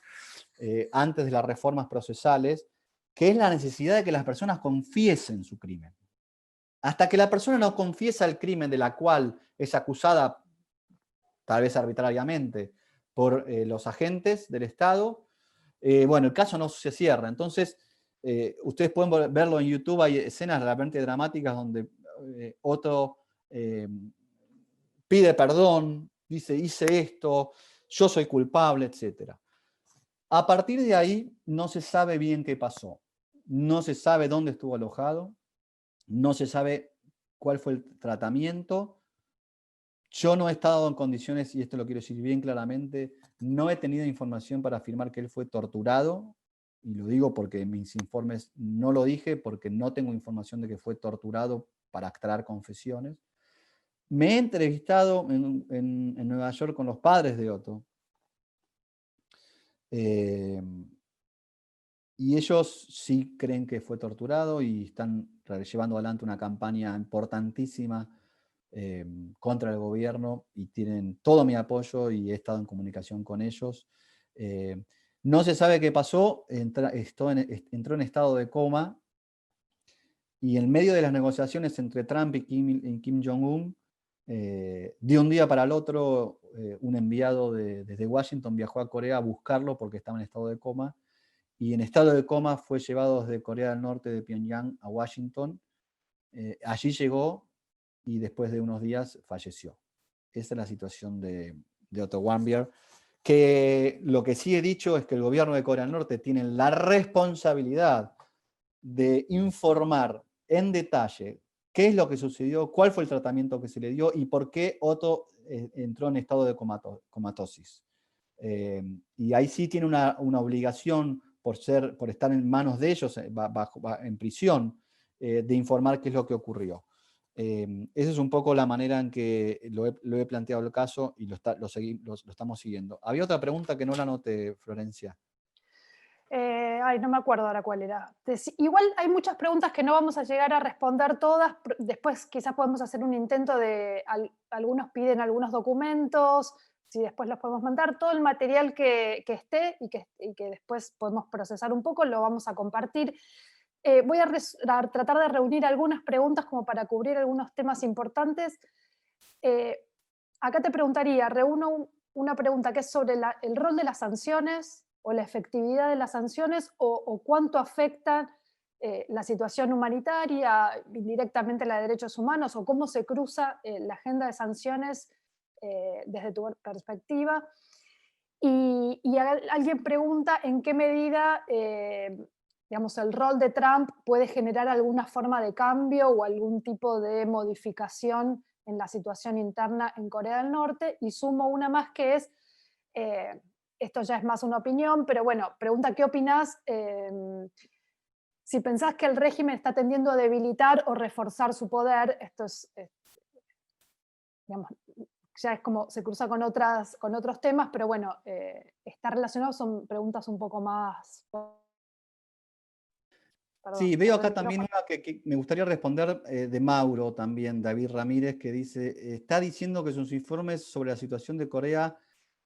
antes de las reformas procesales, que es la necesidad de que las personas confiesen su crimen. Hasta que la persona no confiesa el crimen de la cual es acusada, tal vez arbitrariamente, por los agentes del Estado, bueno, el caso no se cierra. Entonces, ustedes pueden verlo en YouTube, hay escenas realmente dramáticas donde Otto pide perdón, dice, hice esto, yo soy culpable, etc. A partir de ahí, no se sabe bien qué pasó. No se sabe dónde estuvo alojado, no se sabe cuál fue el tratamiento. Yo no he estado en condiciones, y esto lo quiero decir bien claramente, no he tenido información para afirmar que él fue torturado, y lo digo porque en mis informes no lo dije, porque no tengo información de que fue torturado para extraer confesiones. Me he entrevistado en Nueva York con los padres de Otto, y ellos sí creen que fue torturado y están llevando adelante una campaña importantísima contra el gobierno y tienen todo mi apoyo y he estado en comunicación con ellos. No se sabe qué pasó, entró en estado de coma y en medio de las negociaciones entre Trump y Kim Jong-un, de un día para el otro, un enviado desde Washington viajó a Corea a buscarlo porque estaba en estado de coma y en estado de coma fue llevado desde Corea del Norte, de Pyongyang, a Washington. Allí llegó y después de unos días falleció. Esa es la situación de Otto Warmbier, que lo que sí he dicho es que el gobierno de Corea del Norte tiene la responsabilidad de informar en detalle qué es lo que sucedió, cuál fue el tratamiento que se le dio y por qué Otto entró en estado de comatosis. Y ahí sí tiene una obligación por estar en manos de ellos en prisión, de informar qué es lo que ocurrió. Esa es un poco la manera en que lo he planteado el caso y lo estamos siguiendo. Había otra pregunta que no la anoté, Florencia. No me acuerdo ahora cuál era. Igual hay muchas preguntas que no vamos a llegar a responder todas. Después quizás podemos hacer un intento de... algunos piden algunos documentos, si después los podemos mandar. Todo el material que esté y que después podemos procesar un poco, lo vamos a compartir. Voy a tratar de reunir algunas preguntas como para cubrir algunos temas importantes. Acá te preguntaría, reúno una pregunta que es sobre el rol de las sanciones o la efectividad de las sanciones o cuánto afectan la situación humanitaria, indirectamente la de derechos humanos, o cómo se cruza la agenda de sanciones desde tu perspectiva. Y alguien pregunta en qué medida digamos, el rol de Trump puede generar alguna forma de cambio o algún tipo de modificación en la situación interna en Corea del Norte. Y sumo una más que es, esto ya es más una opinión, pero bueno, pregunta qué opinás si pensás que el régimen está tendiendo a debilitar o reforzar su poder. Esto es, digamos, ya es como se cruza con otros temas, pero bueno, está relacionado, son preguntas un poco más... Perdón, sí, veo acá también una que me gustaría responder de Mauro también, David Ramírez, que dice, está diciendo que sus informes sobre la situación de Corea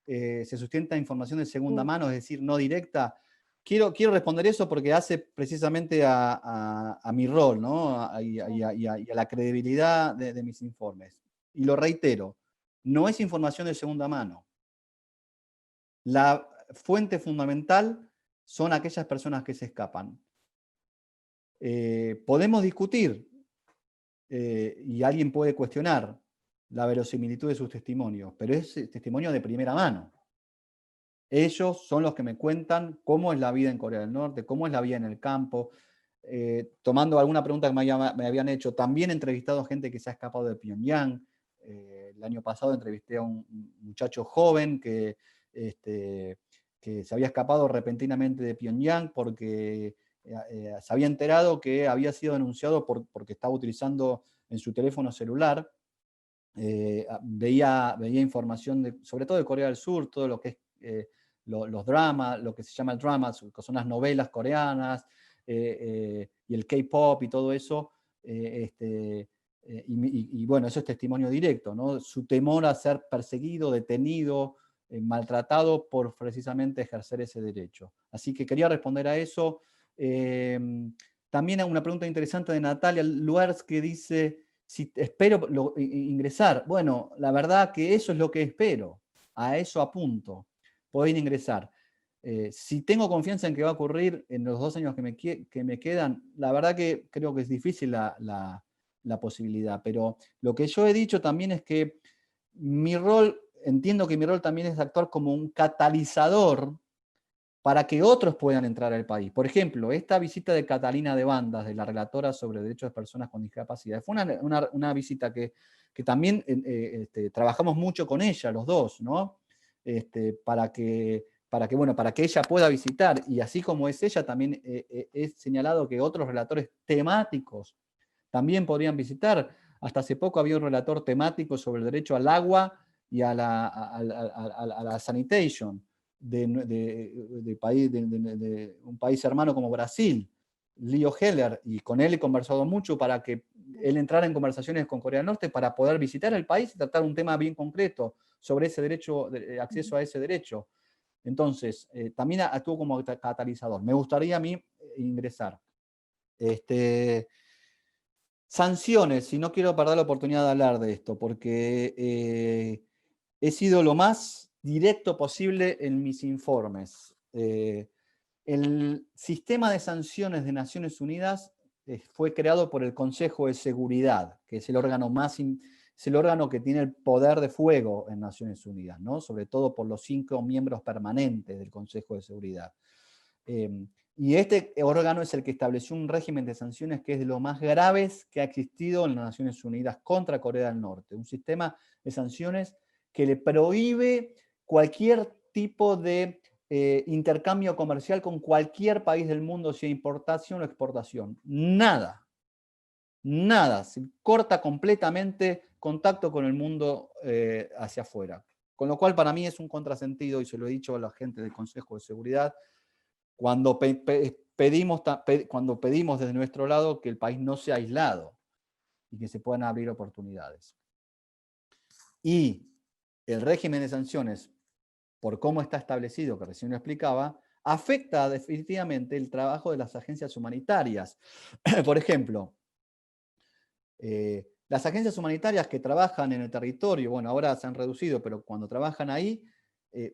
se sustenta información de segunda mano, es decir, no directa. Quiero responder eso porque hace precisamente a mi rol, ¿no? Y a la credibilidad de mis informes. Y lo reitero, no es información de segunda mano. La fuente fundamental son aquellas personas que se escapan. Podemos discutir y alguien puede cuestionar la verosimilitud de sus testimonios, pero es testimonio de primera mano. Ellos son los que me cuentan cómo es la vida en Corea del Norte, cómo es la vida en el campo. Tomando alguna pregunta que me habían hecho, también he entrevistado a gente que se ha escapado de Pyongyang. El año pasado entrevisté a un muchacho joven que se había escapado repentinamente de Pyongyang porque se había enterado que había sido denunciado porque estaba utilizando en su teléfono celular veía información sobre todo de Corea del Sur, todo lo que es los dramas, lo que se llama el drama, que son las novelas coreanas, y el K-pop y todo eso, y bueno, eso es testimonio directo, ¿no? Su temor a ser perseguido, detenido, maltratado por precisamente ejercer ese derecho. Así que quería responder a eso. También a una pregunta interesante de Natalia Luers, que dice, si espero ingresar. Bueno, la verdad que eso es lo que espero, a eso apunto, poder ingresar. Si tengo confianza en que va a ocurrir en los 2 años que me quedan, la verdad que creo que es difícil la posibilidad, pero lo que yo he dicho también es que mi rol, entiendo que mi rol también es actuar como un catalizador para que otros puedan entrar al país. Por ejemplo, esta visita de Catalina de Bandas, de la relatora sobre derechos de personas con discapacidad, fue una visita que también trabajamos mucho con ella, los dos, ¿no? Para que ella pueda visitar, y así como es ella, también he señalado que otros relatores temáticos también podrían visitar. Hasta hace poco había un relator temático sobre el derecho al agua y a la sanitation de un país hermano como Brasil, Leo Heller, y con él he conversado mucho para que él entrara en conversaciones con Corea del Norte para poder visitar el país y tratar un tema bien concreto sobre ese derecho, acceso a ese derecho. Entonces, también actuó como catalizador. Me gustaría a mí ingresar. Sanciones, y no quiero perder la oportunidad de hablar de esto, porque he sido lo más directo posible en mis informes. El sistema de sanciones de Naciones Unidas fue creado por el Consejo de Seguridad, que es el órgano es el órgano que tiene el poder de fuego en Naciones Unidas, ¿no? Sobre todo por los 5 miembros permanentes del Consejo de Seguridad. Y este órgano es el que estableció un régimen de sanciones que es de lo más graves que ha existido en las Naciones Unidas contra Corea del Norte. Un sistema de sanciones que le prohíbe cualquier tipo de intercambio comercial con cualquier país del mundo, sea importación o exportación. Nada. Nada. Se corta completamente contacto con el mundo hacia afuera. Con lo cual para mí es un contrasentido, y se lo he dicho a la gente del Consejo de Seguridad, cuando pedimos desde nuestro lado que el país no sea aislado y que se puedan abrir oportunidades. Y el régimen de sanciones, por cómo está establecido, que recién lo explicaba, afecta definitivamente el trabajo de las agencias humanitarias. Por ejemplo, las agencias humanitarias que trabajan en el territorio, bueno, ahora se han reducido, pero cuando trabajan ahí,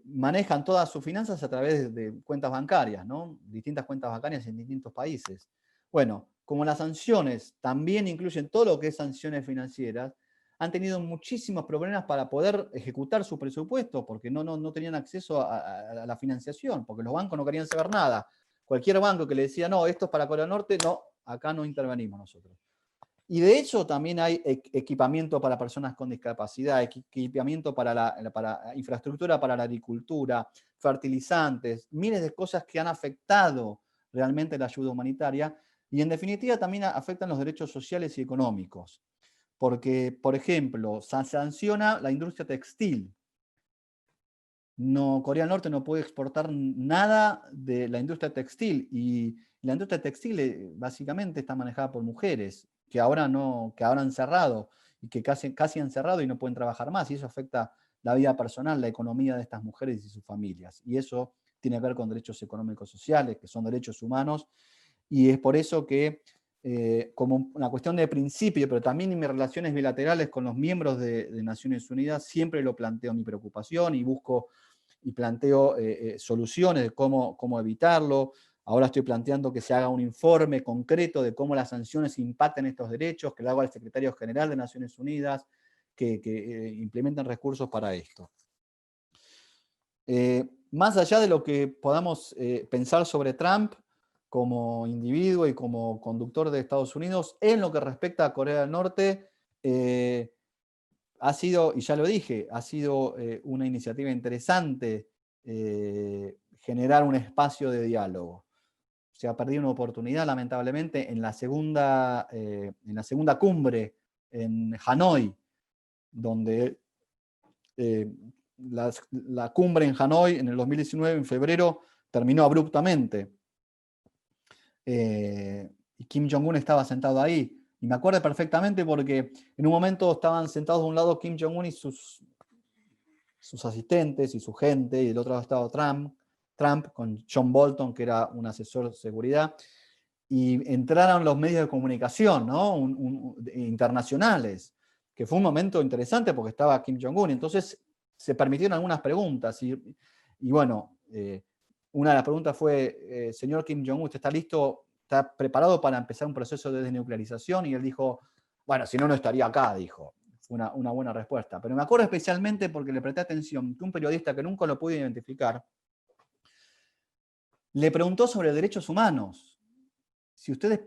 manejan todas sus finanzas a través de cuentas bancarias, ¿no? Distintas cuentas bancarias en distintos países. Bueno, como las sanciones también incluyen todo lo que es sanciones financieras, han tenido muchísimos problemas para poder ejecutar su presupuesto, porque no tenían acceso a la financiación, porque los bancos no querían saber nada. Cualquier banco que le decía, no, esto es para Corea del Norte, no, acá no intervenimos nosotros. Y de hecho también hay equipamiento para personas con discapacidad, equipamiento para infraestructura para la agricultura, fertilizantes, miles de cosas que han afectado realmente la ayuda humanitaria, y en definitiva también afectan los derechos sociales y económicos. Porque, por ejemplo, se sanciona la industria textil. Corea del Norte no puede exportar nada de la industria textil, y la industria textil básicamente está manejada por mujeres que ahora han cerrado, y que casi han cerrado y no pueden trabajar más, y eso afecta la vida personal, la economía de estas mujeres y sus familias. Y eso tiene que ver con derechos económicos sociales, que son derechos humanos, y es por eso que, como una cuestión de principio, pero también en mis relaciones bilaterales con los miembros de Naciones Unidas, siempre lo planteo mi preocupación y busco y planteo soluciones de cómo evitarlo. Ahora estoy planteando que se haga un informe concreto de cómo las sanciones impactan estos derechos, que lo haga el secretario general de Naciones Unidas, que implementen recursos para esto. Más allá de lo que podamos pensar sobre Trump como individuo y como conductor de Estados Unidos, en lo que respecta a Corea del Norte, ha sido, y ya lo dije, ha sido una iniciativa interesante generar un espacio de diálogo. Se ha perdido una oportunidad, lamentablemente, en la segunda cumbre en Hanoi, donde la cumbre en Hanoi en el 2019, en febrero, terminó abruptamente. Y Kim Jong-un estaba sentado ahí. Y me acuerdo perfectamente porque en un momento estaban sentados de un lado Kim Jong-un y sus asistentes y su gente, y del otro lado estaba Trump con John Bolton, que era un asesor de seguridad, y entraron los medios de comunicación, ¿no? Internacionales, que fue un momento interesante porque estaba Kim Jong-un. Entonces se permitieron algunas preguntas, y bueno, una de las preguntas fue, señor Kim Jong-un, ¿usted está listo, está preparado para empezar un proceso de desnuclearización? Y él dijo, bueno, si no, no estaría acá, dijo. Fue una buena respuesta. Pero me acuerdo especialmente porque le presté atención que un periodista que nunca lo pude identificar le preguntó sobre derechos humanos. Si ustedes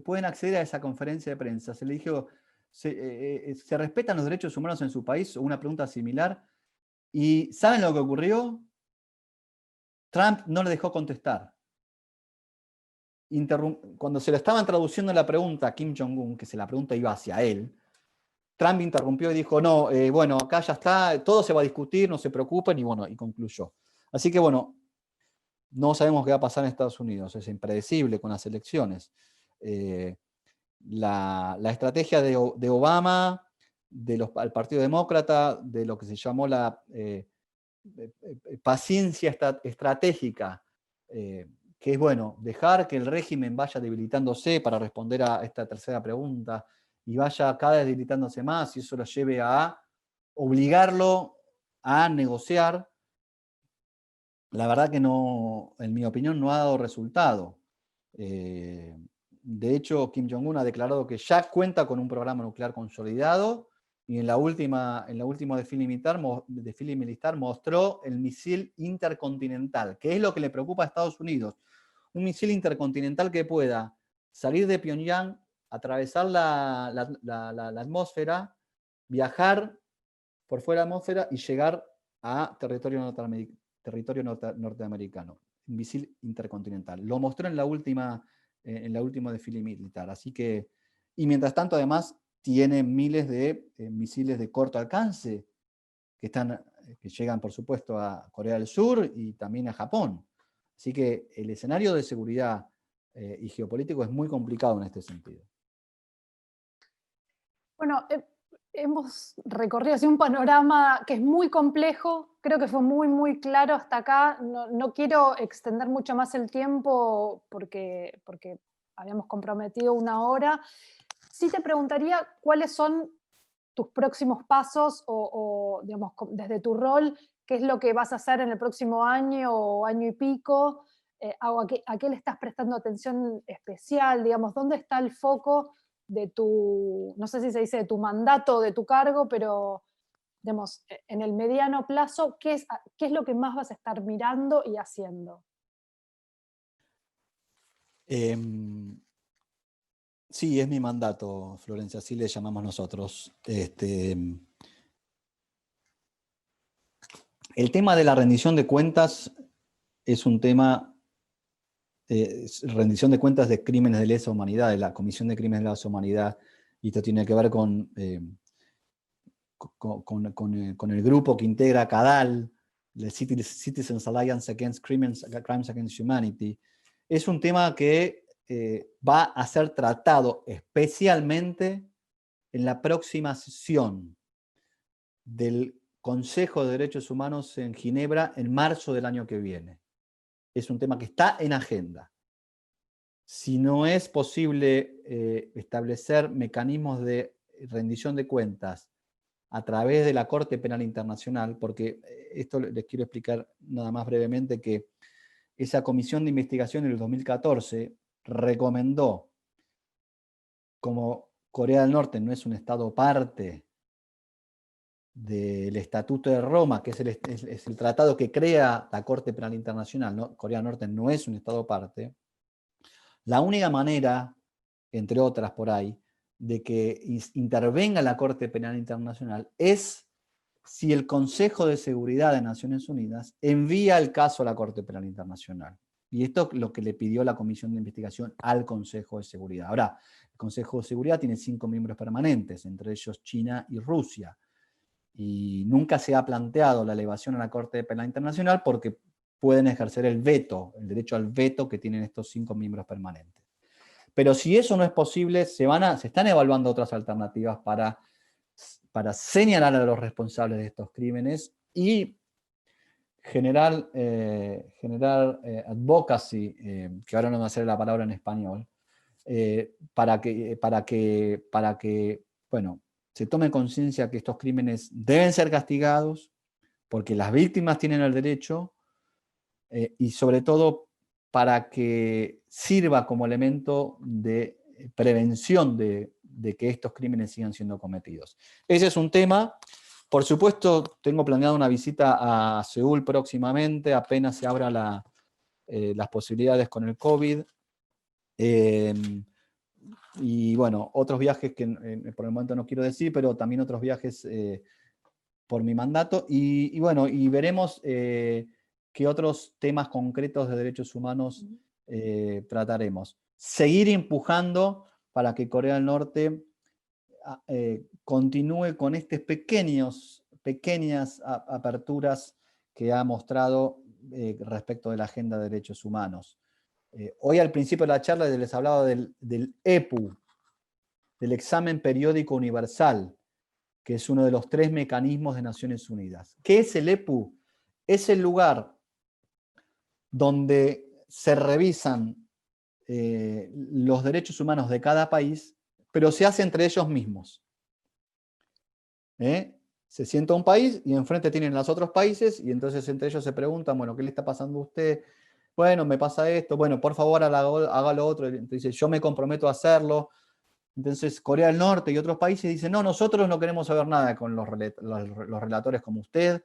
pueden acceder a esa conferencia de prensa, se le dijo, ¿se respetan los derechos humanos en su país? O una pregunta similar. ¿Y saben lo que ocurrió? Trump no le dejó contestar. Cuando se le estaban traduciendo la pregunta a Kim Jong-un, que la pregunta iba hacia él, Trump interrumpió y dijo, no, bueno, acá ya está, todo se va a discutir, no se preocupen, y bueno, y concluyó. Así que bueno, no sabemos qué va a pasar en Estados Unidos, es impredecible con las elecciones. La estrategia de Obama, al Partido Demócrata, de lo que se llamó la paciencia estratégica, que es, bueno, dejar que el régimen vaya debilitándose para responder a esta tercera pregunta, y vaya cada vez debilitándose más, y eso lo lleve a obligarlo a negociar. La verdad que no, en mi opinión, no ha dado resultado. De hecho, Kim Jong-un ha declarado que ya cuenta con un programa nuclear consolidado, y en el último desfile militar mostró el misil intercontinental, que es lo que le preocupa a Estados Unidos. Un misil intercontinental que pueda salir de Pyongyang, atravesar la atmósfera, viajar por fuera de la atmósfera y llegar a territorio norteamericano. Un misil intercontinental. Lo mostró en la última desfile militar. Así que, y mientras tanto, además, tiene miles de misiles de corto alcance que llegan, por supuesto, a Corea del Sur y también a Japón. Así que el escenario de seguridad y geopolítico es muy complicado en este sentido. Bueno, hemos recorrido así un panorama que es muy complejo, creo que fue muy, muy claro hasta acá. No quiero extender mucho más el tiempo porque habíamos comprometido 1 hora. Sí te preguntaría cuáles son tus próximos pasos o digamos, desde tu rol, qué es lo que vas a hacer en el próximo año o año y pico, a qué le estás prestando atención especial, digamos, dónde está el foco de tu, no sé si se dice de tu mandato o de tu cargo, pero digamos, en el mediano plazo, ¿qué es lo que más vas a estar mirando y haciendo? Sí, es mi mandato, Florencia, así le llamamos nosotros. El tema de la rendición de cuentas es un tema, rendición de cuentas de crímenes de lesa humanidad, de la Comisión de Crímenes de lesa Humanidad, y esto tiene que ver con el grupo que integra CADAL, el Citizens Alliance Against Crimes Against Humanity. Es un tema que va a ser tratado especialmente en la próxima sesión del Consejo de Derechos Humanos en Ginebra en marzo del año que viene. Es un tema que está en agenda. Si no es posible establecer mecanismos de rendición de cuentas a través de la Corte Penal Internacional, porque esto les quiero explicar nada más brevemente, que esa comisión de investigación en el 2014 recomendó, como Corea del Norte no es un estado parte del Estatuto de Roma, que es el tratado que crea la Corte Penal Internacional, ¿no? Corea del Norte no es un estado parte. La única manera, entre otras por ahí, de que intervenga la Corte Penal Internacional es si el Consejo de Seguridad de Naciones Unidas envía el caso a la Corte Penal Internacional. Y esto es lo que le pidió la Comisión de Investigación al Consejo de Seguridad. Ahora, el Consejo de Seguridad tiene 5 miembros permanentes, entre ellos China y Rusia. Y nunca se ha planteado la elevación a la Corte Penal Internacional porque pueden ejercer el veto, el derecho al veto que tienen estos 5 miembros permanentes. Pero si eso no es posible, se están evaluando otras alternativas para señalar a los responsables de estos crímenes y generar advocacy, que ahora no me sale la palabra en español, para que, bueno, se tome conciencia que estos crímenes deben ser castigados, porque las víctimas tienen el derecho, y sobre todo para que sirva como elemento de prevención de que estos crímenes sigan siendo cometidos. Ese es un tema. Por supuesto, tengo planeado una visita a Seúl próximamente, apenas se abra las posibilidades con el COVID. Y bueno, otros viajes que por el momento no quiero decir, pero también otros viajes por mi mandato. Y bueno, y veremos qué otros temas concretos de derechos humanos trataremos. Seguir empujando para que Corea del Norte continúe con estas pequeñas aperturas que ha mostrado respecto de la agenda de derechos humanos. Hoy al principio de la charla les hablaba del EPU, del Examen Periódico Universal, que es uno de los 3 mecanismos de Naciones Unidas. ¿Qué es el EPU? Es el lugar donde se revisan los derechos humanos de cada país, pero se hace entre ellos mismos. Se sienta un país y enfrente tienen los otros países y entonces entre ellos se preguntan, bueno, ¿qué le está pasando a usted? Bueno, me pasa esto, bueno, por favor haga lo otro. Entonces yo me comprometo a hacerlo. Entonces Corea del Norte y otros países dicen, no, nosotros no queremos saber nada con los relatores como usted,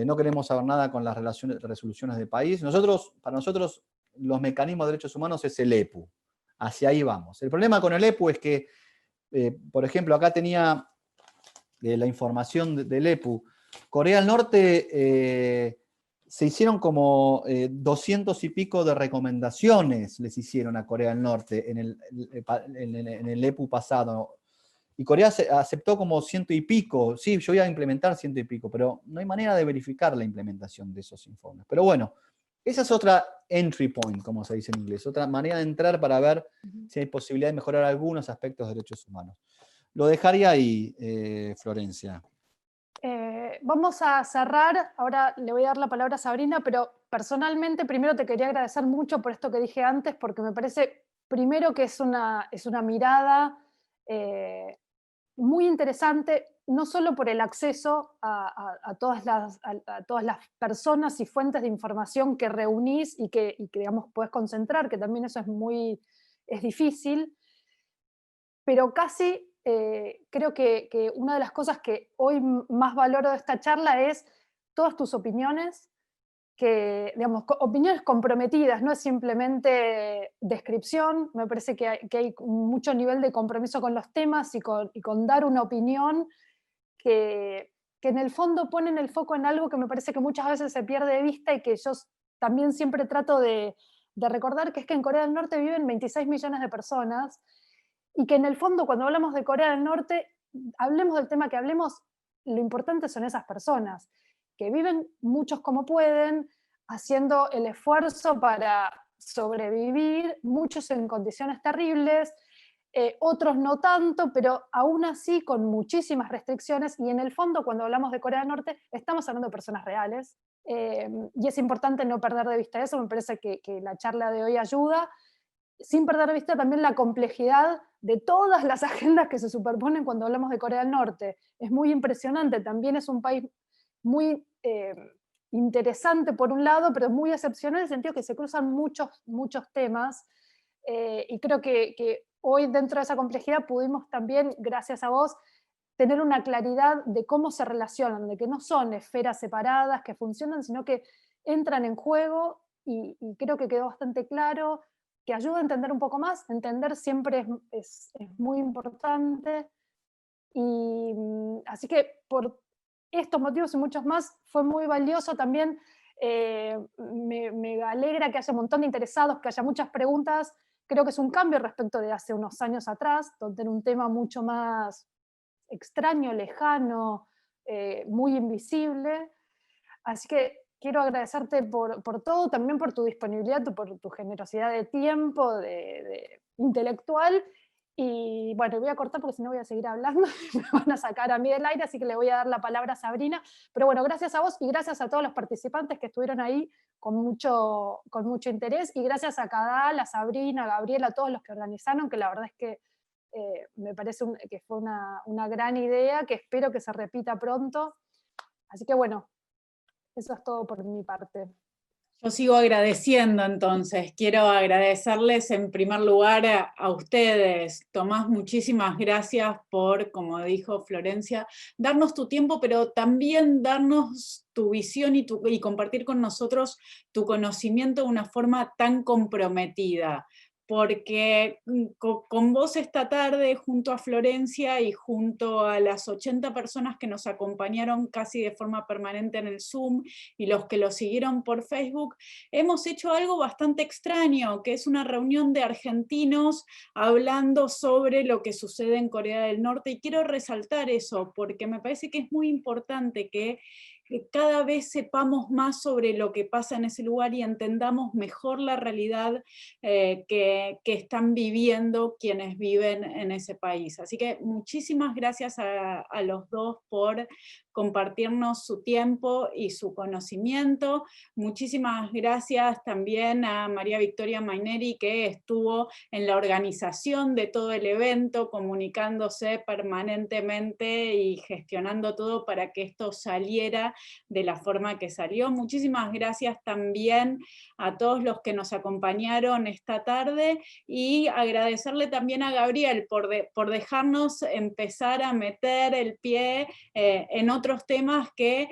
no queremos saber nada con las resoluciones de país. Para nosotros los mecanismos de derechos humanos es el EPU. Hacia ahí vamos. El problema con el EPU es que, por ejemplo, acá tenía la información del EPU. Corea del Norte se hicieron como 200 y pico de recomendaciones, les hicieron a Corea del Norte en el EPU pasado. Y Corea aceptó como 100 y pico. Sí, yo voy a implementar 100 y pico, pero no hay manera de verificar la implementación de esos informes. Pero bueno, esa es otra entry point, como se dice en inglés, otra manera de entrar para ver si hay posibilidad de mejorar algunos aspectos de derechos humanos. Lo dejaría ahí, Florencia. Vamos a cerrar, ahora le voy a dar la palabra a Sabrina, pero personalmente primero te quería agradecer mucho por esto que dije antes, porque me parece primero que es una mirada muy interesante, no solo por el acceso a todas las personas y fuentes de información que reunís y que digamos, podés concentrar, que también eso es difícil, pero casi creo que una de las cosas que hoy más valoro de esta charla es todas tus opiniones, digamos, opiniones comprometidas, no es simplemente descripción. Me parece que hay mucho nivel de compromiso con los temas y con dar una opinión que en el fondo ponen el foco en algo que me parece que muchas veces se pierde de vista y que yo también siempre trato de recordar, que es que en Corea del Norte viven 26 millones de personas y que en el fondo cuando hablamos de Corea del Norte, hablemos del tema que hablemos, lo importante son esas personas, que viven muchos como pueden, haciendo el esfuerzo para sobrevivir, muchos en condiciones terribles, otros no tanto, pero aún así con muchísimas restricciones, y en el fondo cuando hablamos de Corea del Norte estamos hablando de personas reales, y es importante no perder de vista eso. Me parece que la charla de hoy ayuda, sin perder de vista también la complejidad de todas las agendas que se superponen cuando hablamos de Corea del Norte. Es muy impresionante, también es un país muy interesante por un lado, pero muy excepcional en el sentido que se cruzan muchos temas, y creo que hoy dentro de esa complejidad pudimos también, gracias a vos, tener una claridad de cómo se relacionan, de que no son esferas separadas que funcionan, sino que entran en juego, y creo que quedó bastante claro, que ayuda a entender un poco más. Entender siempre es muy importante, y así que por estos motivos y muchos más fue muy valioso también Me alegra que haya un montón de interesados, que haya muchas preguntas. Creo que es un cambio respecto de hace unos años atrás, donde era un tema mucho más extraño, lejano, muy invisible. Así que quiero agradecerte por todo, también por tu disponibilidad, por tu generosidad de tiempo, de intelectual. Y bueno, voy a cortar porque si no voy a seguir hablando y me van a sacar a mí del aire, así que le voy a dar la palabra a Sabrina. Pero bueno, gracias a vos y gracias a todos los participantes que estuvieron ahí con mucho interés. Y gracias a Cadal, a Sabrina, a Gabriela, a todos los que organizaron, que la verdad es que me parece que fue una gran idea, que espero que se repita pronto. Así que bueno, eso es todo por mi parte. Yo sigo agradeciendo entonces, quiero agradecerles en primer lugar a ustedes. Tomás, muchísimas gracias por, como dijo Florencia, darnos tu tiempo, pero también darnos tu visión y compartir con nosotros tu conocimiento de una forma tan comprometida. Porque con vos esta tarde, junto a Florencia y junto a las 80 personas que nos acompañaron casi de forma permanente en el Zoom y los que lo siguieron por Facebook, hemos hecho algo bastante extraño, que es una reunión de argentinos hablando sobre lo que sucede en Corea del Norte, y quiero resaltar eso, porque me parece que es muy importante que cada vez sepamos más sobre lo que pasa en ese lugar y entendamos mejor la realidad que están viviendo quienes viven en ese país. Así que muchísimas gracias a los dos por compartirnos su tiempo y su conocimiento. Muchísimas gracias también a María Victoria Maineri, que estuvo en la organización de todo el evento, comunicándose permanentemente y gestionando todo para que esto saliera de la forma que salió. Muchísimas gracias también a todos los que nos acompañaron esta tarde, y agradecerle también a Gabriel por dejarnos empezar a meter el pie en otros temas que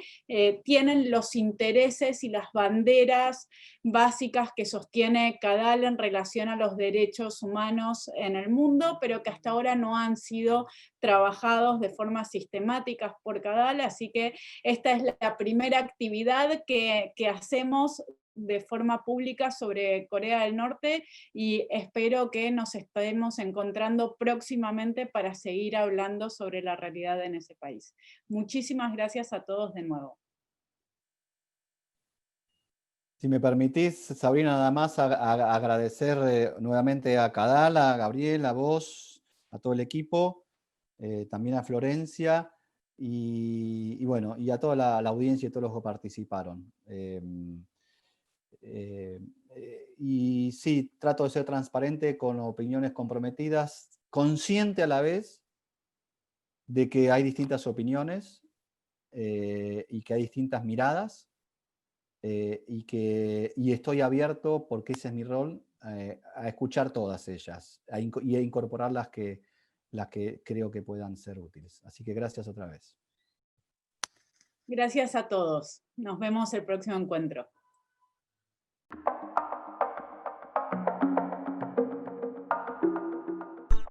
tienen los intereses y las banderas básicas que sostiene Cadal en relación a los derechos humanos en el mundo, pero que hasta ahora no han sido trabajados de forma sistemática por Cadal. Así que esta es la primera actividad que hacemos de forma pública sobre Corea del Norte, y espero que nos estemos encontrando próximamente para seguir hablando sobre la realidad en ese país. Muchísimas gracias a todos de nuevo. Si me permitís, Sabrina, nada más agradecer nuevamente a Cadal, a Gabriel, a vos, a todo el equipo, también a Florencia y bueno, y a toda la audiencia y todos los que participaron. Y sí, trato de ser transparente con opiniones comprometidas, consciente a la vez de que hay distintas opiniones y que hay distintas miradas, y estoy abierto, porque ese es mi rol, a escuchar todas ellas y a incorporar las que creo que puedan ser útiles. Así que gracias otra vez. Gracias a todos. Nos vemos el próximo encuentro.